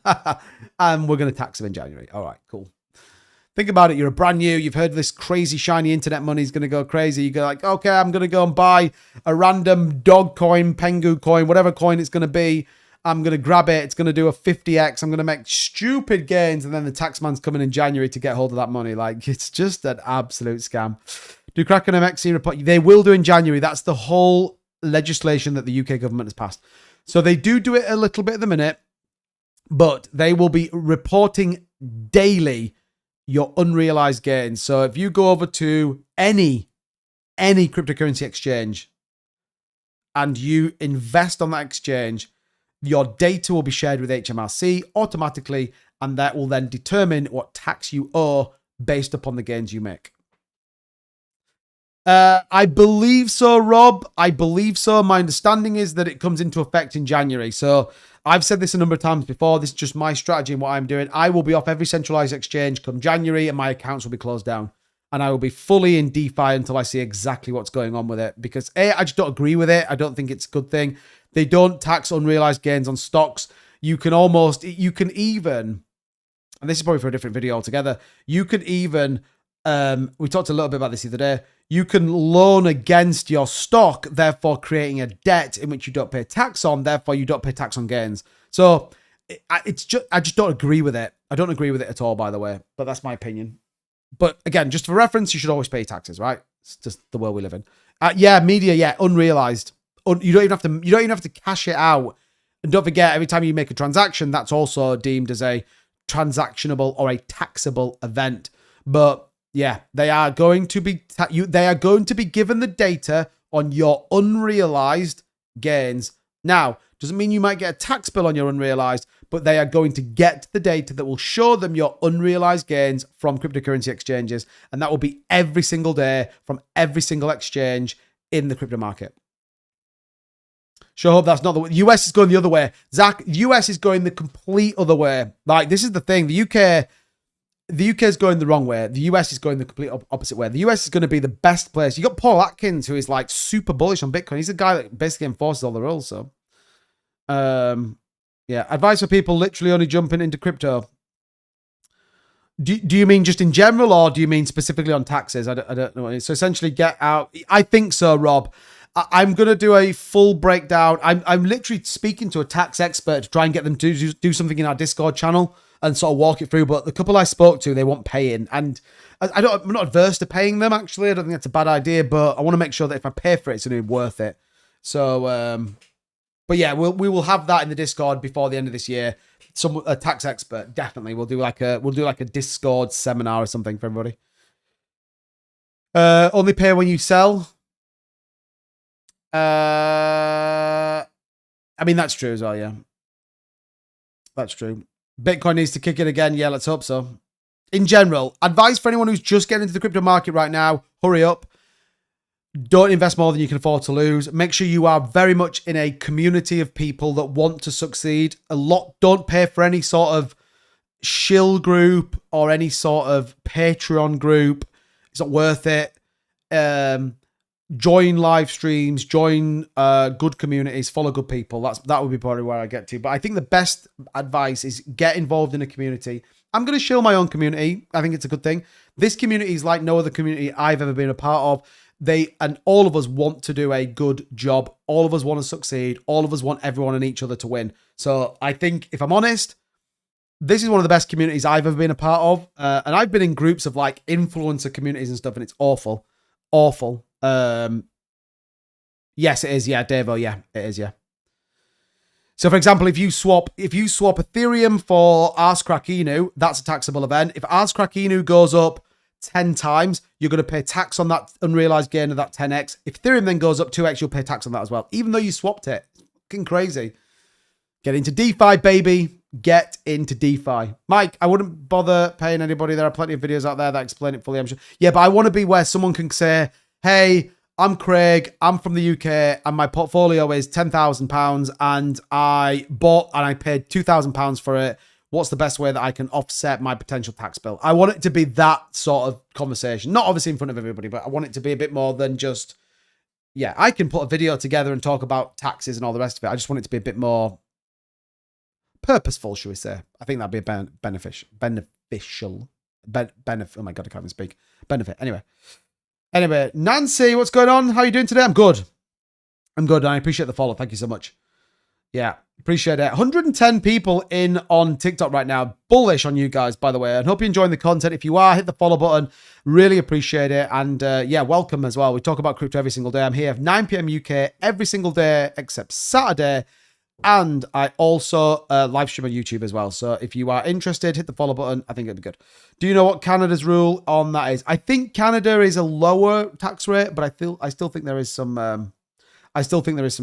And we're going to tax them in January. All right, cool. Think about it. You're a brand new. You've heard this crazy shiny internet money is going to go crazy. You go like, okay, I'm going to go and buy a random dog coin, pengu coin, whatever coin it's going to be. I'm going to grab it. It's going to do a 50x. I'm going to make stupid gains. And then the tax man's coming in January to get hold of that money. Like, it's just an absolute scam. Do Kraken MXC report? They will do in January. That's the whole legislation that the UK government has passed. So they do it a little bit at the minute, but they will be reporting daily your unrealized gains. So if you go over to any cryptocurrency exchange and you invest on that exchange, your data will be shared with HMRC automatically, and that will then determine what tax you owe based upon the gains you make. I believe so, Rob. I believe so. My understanding is that it comes into effect in January. So I've said this a number of times before. This is just my strategy and what I'm doing. I will be off every centralized exchange come January, and my accounts will be closed down. And I will be fully in DeFi until I see exactly what's going on with it. Because A, I just don't agree with it. I don't think it's a good thing. They don't tax unrealized gains on stocks. You can even, and this is probably for a different video altogether, you can even, we talked a little bit about this the other day, you can loan against your stock, therefore creating a debt in which you don't pay tax on, therefore you don't pay tax on gains. So I just don't agree with it. I don't agree with it at all, by the way, but that's my opinion. But again, just for reference, you should always pay taxes, right? It's just the world we live in. Yeah, media, yeah, unrealized. You don't even have to cash it out. And don't forget, every time you make a transaction, that's also deemed as a transactionable or a taxable event. But yeah, they are going to be given the data on your unrealized gains. Now, doesn't mean you might get a tax bill on your unrealized, but they are going to get the data that will show them your unrealized gains from cryptocurrency exchanges. And that will be every single day from every single exchange in the crypto market. Sure hope that's not the way. The US is going the other way. Zach, the US is going the complete other way. Like, this is the thing. The UK is going the wrong way. The US is going the complete opposite way. The US is going to be the best place. You got Paul Atkins, who is like super bullish on Bitcoin. He's the guy that basically enforces all the rules. So, yeah, advice for people literally only jumping into crypto. Do you mean just in general, or do you mean specifically on taxes? I don't know what it is. So essentially get out. I think so, Rob. I'm going to do a full breakdown. I'm literally speaking to a tax expert to try and get them to do something in our Discord channel and sort of walk it through. But the couple I spoke to, they want paying. And I'm not adverse to paying them, actually. I don't think that's a bad idea. But I want to make sure that if I pay for it, it's going to be worth it. So, But yeah, we will have that in the Discord before the end of this year. A tax expert, definitely. We'll do like a Discord seminar or something for everybody. Only pay when you sell. I mean, that's true as well, yeah. That's true. Bitcoin needs to kick in again. Yeah, let's hope so. In general, advice for anyone who's just getting into the crypto market right now, hurry up. Don't invest more than you can afford to lose. Make sure you are very much in a community of people that want to succeed. Don't pay for any sort of shill group or any sort of Patreon group. It's not worth it. Join live streams, join good communities, follow good people. That would be probably where I get to. But I think the best advice is get involved in a community. I'm going to shill my own community. I think it's a good thing. This community is like no other community I've ever been a part of. And all of us want to do a good job. All of us want to succeed. All of us want everyone and each other to win. So I think, if I'm honest, this is one of the best communities I've ever been a part of. And I've been in groups of like influencer communities and stuff, and it's awful. Awful. Yes, it is. Yeah, Davo. Yeah, it is. Yeah. So, for example, if you swap Ethereum for Ars Crackinu, that's a taxable event. If Ars Crackinu goes up 10 times, you're going to pay tax on that unrealized gain of that 10x. If Ethereum then goes up 2x, you'll pay tax on that as well, even though you swapped it. Fucking crazy. Get into DeFi, baby. Get into DeFi. Mike, I wouldn't bother paying anybody. There are plenty of videos out there that explain it fully, I'm sure. Yeah, but I want to be where someone can say, hey, I'm Craig, I'm from the UK, and my portfolio is £10,000, and I bought and I paid £2,000 for it. What's the best way that I can offset my potential tax bill? I want it to be that sort of conversation. Not obviously in front of everybody, but I want it to be a bit more than just, yeah, I can put a video together and talk about taxes and all the rest of it. I just want it to be a bit more purposeful, should we say. I think that'd be beneficial. Oh my God, I can't even speak. Benefit. Anyway, Nancy, what's going on? How are you doing today? I'm good. And I appreciate the follow. Thank you so much. Yeah, appreciate it. 110 people in on TikTok right now. Bullish on you guys, by the way. And hope you're enjoying the content. If you are, hit the follow button. Really appreciate it. And yeah, welcome as well. We talk about crypto every single day. I'm here at 9 p.m. UK every single day except Saturday. And I also live stream on YouTube as well. So if you are interested, hit the follow button. I think it'd be good. Do you know what Canada's rule on that is? I think Canada is a lower tax rate, but I still think there is some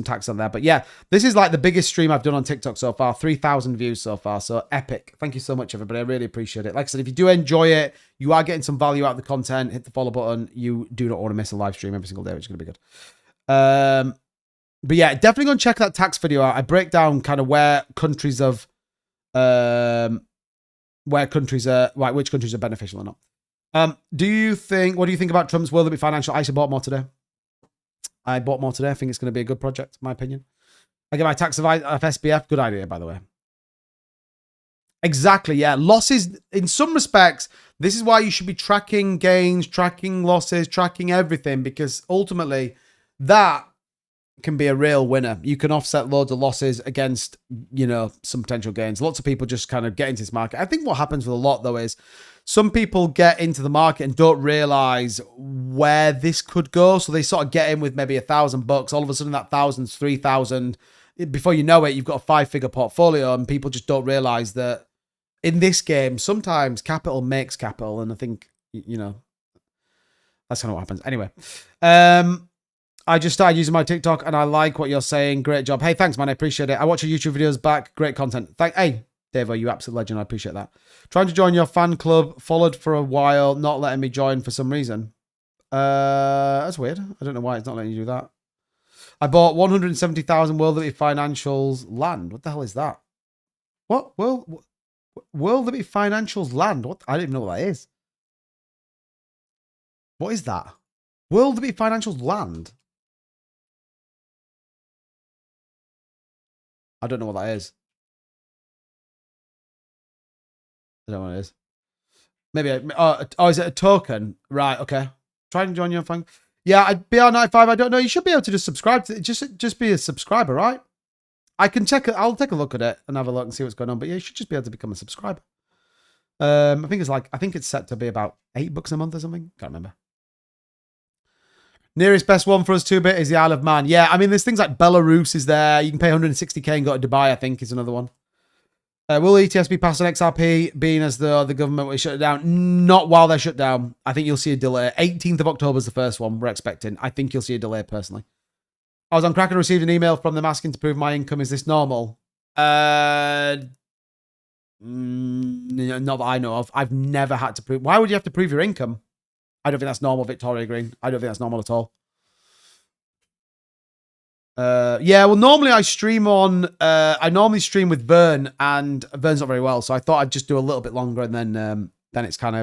tax on there. But yeah, this is like the biggest stream I've done on TikTok so far. 3,000 views so far. So epic. Thank you so much, everybody. I really appreciate it. Like I said, if you do enjoy it, you are getting some value out of the content, hit the follow button. You do not want to miss a live stream every single day, which is going to be good. But yeah, definitely go and check that tax video out. I break down kind of where countries of, which countries are beneficial or not. What do you think about Trump's World Limit Financial? I actually bought more today. I think it's going to be a good project, in my opinion. I get my tax advice of SBF. Good idea, by the way. Exactly, yeah. Losses, in some respects, this is why you should be tracking gains, tracking losses, tracking everything, because ultimately that can be a real winner. You can offset loads of losses against, some potential gains. Lots of people just kind of get into this market. I think what happens with a lot, though, is some people get into the market and don't realize where this could go. So they sort of get in with maybe $1,000. All of a sudden that 1,000's 3,000. Before you know it, you've got a 5-figure portfolio, and people just don't realize that in this game, sometimes capital makes capital. And I think, that's kind of what happens. Anyway, I just started using my TikTok and I like what you're saying. Great job. Hey, thanks, man. I appreciate it. I watch your YouTube videos back. Great content. Hey, Davo, you absolute legend. I appreciate that. Trying to join your fan club. Followed for a while. Not letting me join for some reason. That's weird. I don't know why it's not letting you do that. I bought 170,000 World Limit Financials land. What the hell is that? What? World Limit Financials land? What? I don't even know what that is. What is that? World Limit Financials land? I don't know what that is. I don't know what it is. Maybe, is it a token? Right, okay. Try and join your fan. Yeah, BR95, I don't know. You should be able to just subscribe to it. Just be a subscriber, right? I can check it. I'll take a look at it and have a look and see what's going on. But yeah, you should just be able to become a subscriber. I think it's set to be about $8 a month or something. Can't remember. Nearest best one for us 2-bit is the Isle of Man. Yeah, I mean, there's things like Belarus is there. You can pay 160k and go to Dubai, I think, is another one. Will ETS be passed on XRP, being as the government will shut it down? Not while they're shut down. I think you'll see a delay. 18th of October is the first one we're expecting. I think you'll see a delay, personally. I was on Kraken and received an email from them asking to prove my income. Is this normal? Not that I know of. I've never had to prove. Why would you have to prove your income? I don't think that's normal, Victoria Green. I don't think that's normal at all. Yeah, well, normally I stream on, I normally stream with Vern, and Vern's not very well, so I thought I'd just do a little bit longer, and then it's kind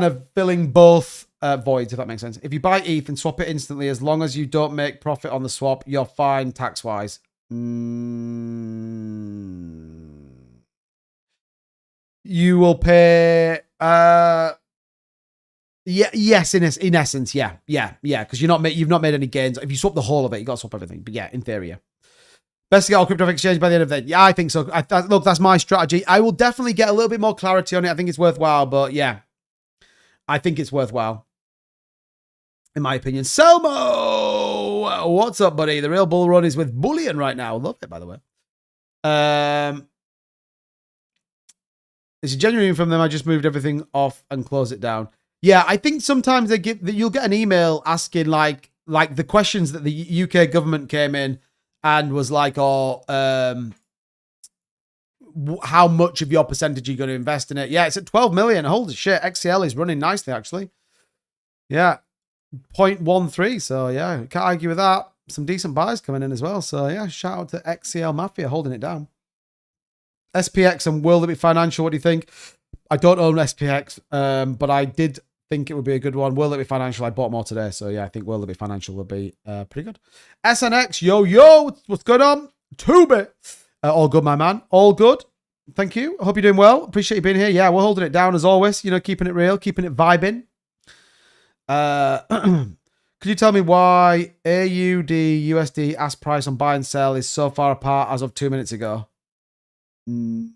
of filling both voids, if that makes sense. If you buy ETH and swap it instantly, as long as you don't make profit on the swap, you're fine tax-wise. You will pay, yeah, yes, in essence, yeah, because you've not made any gains. If you swap the whole of it, you got to swap everything. But yeah, in theory, yeah. Best to get all crypto exchange by the end of the day. Yeah, I think so. Look, that's my strategy. I will definitely get a little bit more clarity on it. I think it's worthwhile, but yeah, I think it's worthwhile, in my opinion. Selmo, what's up, buddy? The real bull run is with bullion right now. Love it, by the way. It's a genuine from them. I just moved everything off and closed it down. Yeah, I think sometimes you'll get an email asking like the questions that the UK government came in and was like, how much of your percentage are you going to invest in it? Yeah, it's at 12 million. Holy shit, XCL is running nicely, actually. Yeah, 0.13. So yeah, can't argue with that. Some decent buys coming in as well. So yeah, shout out to XCL Mafia holding it down. SPX and World Limit Financial, what do you think? I don't own SPX, but I did think it would be a good one. World Limit Financial, I bought more today. So yeah, I think World Limit Financial will be pretty good. SNX, yo, what's going on? 2-bit. All good, my man. All good. Thank you. I hope you're doing well. Appreciate you being here. Yeah, we're holding it down as always. You know, keeping it real, keeping it vibing. Could you tell me why AUD USD ask price on buy and sell is so far apart as of 2 minutes ago? No,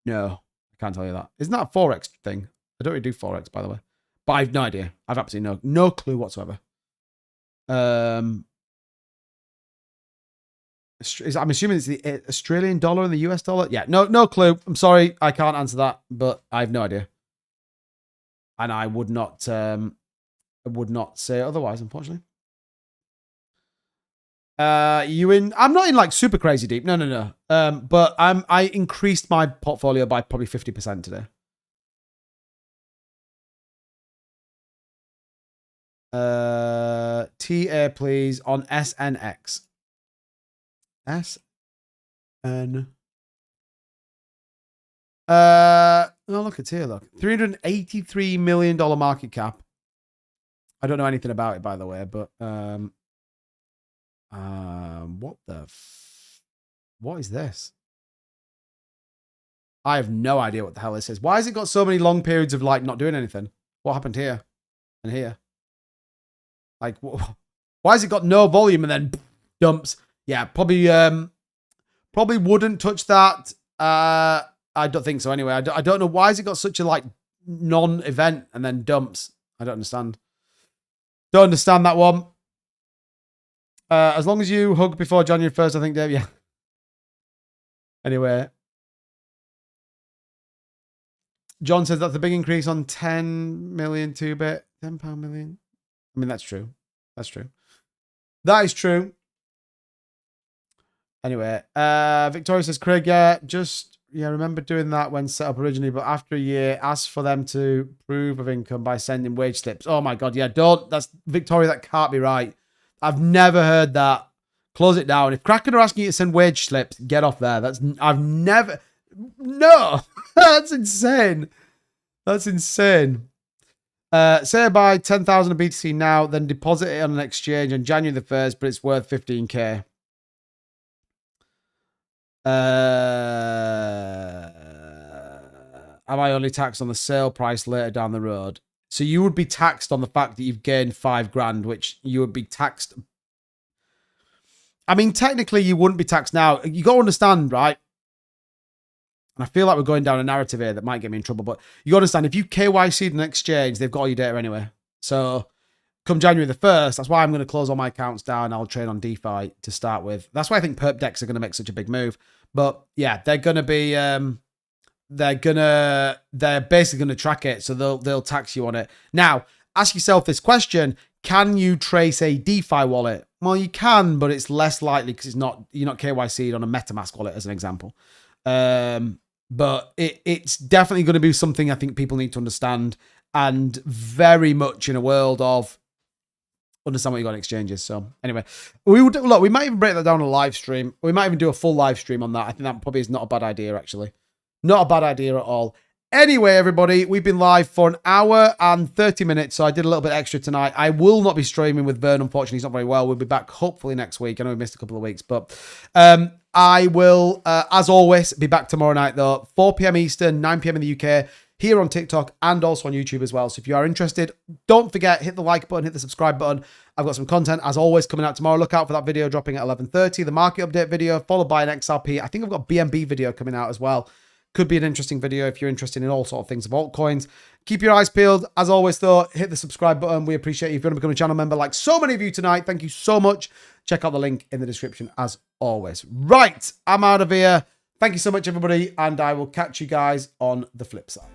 I can't tell you that. Isn't that a Forex thing? I don't really do Forex, by the way. But I've no idea. I've absolutely no clue whatsoever. I'm assuming it's the Australian dollar and the US dollar. Yeah, no clue. I'm sorry, I can't answer that, but I have no idea. And I would not say otherwise, unfortunately. I'm not in like super crazy deep. No. But I increased my portfolio by probably 50% today. TA please on SNX. SN. Oh, look, it's here, look. $383 million market cap. I don't know anything about it, by the way, but what is this? I have no idea what the hell this is. Why has it got so many long periods of like not doing anything? What happened here and here? Like, why has it got no volume and then dumps? Yeah, probably wouldn't touch that. I don't think so. Anyway, I don't know why has it got such a like non-event and then dumps. I don't understand. Don't understand that one. As long as you hug before January 1st, I think, Dave. Yeah. Anyway. John says that's a big increase on 10 million 2-bit. £10 million. I mean, that's true. That's true. That is true. Anyway, Victoria says, Craig, remember doing that when set up originally, but after a year, ask for them to prove of income by sending wage slips. Oh my God, yeah, don't. That's Victoria, that can't be right. I've never heard that. Close it down. If Kraken are asking you to send wage slips, get off there. No, that's insane. That's insane. Say I buy 10,000 of BTC now, then deposit it on an exchange on January the 1st, but it's worth 15k. Am I only taxed on the sale price later down the road? So you would be taxed on the fact that you've gained $5,000, which you would be taxed. I mean, technically you wouldn't be taxed now. You got to understand, right? And I feel like we're going down a narrative here that might get me in trouble, but you got to understand, if you KYC'd an exchange, they've got all your data anyway. So come January the 1st, that's why I'm going to close all my accounts down. I'll trade on DeFi to start with. That's why I think perp decks are going to make such a big move. But yeah, they're going to be, they're basically going to track it. So they'll tax you on it. Now, ask yourself this question. Can you trace a DeFi wallet? Well, you can, but it's less likely because you're not KYC'd on a MetaMask wallet as an example. But it's definitely going to be something I think people need to understand, and very much in a world of understand what you got in exchanges. So anyway, we might even break that down on a live stream. We might even do a full live stream on that. I think that probably is not a bad idea, actually. Not a bad idea at all. Anyway, everybody, we've been live for an hour and 30 minutes, so I did a little bit extra tonight. I will not be streaming with Vern, unfortunately. He's not very well. We'll be back hopefully next week. I know we missed a couple of weeks, but I will, as always, be back tomorrow night, though, 4 p.m. Eastern, 9 p.m. in the UK, here on TikTok and also on YouTube as well. So if you are interested, don't forget, hit the like button, hit the subscribe button. I've got some content, as always, coming out tomorrow. Look out for that video dropping at 11:30, the market update video, followed by an XRP. I think I've got a BNB video coming out as well. Could be an interesting video if you're interested in all sort of things of altcoins. Keep your eyes peeled. As always, though, hit the subscribe button. We appreciate you. If you want to become a channel member like so many of you tonight, thank you so much. Check out the link in the description as always. Right, I'm out of here. Thank you so much, everybody, and I will catch you guys on the flip side.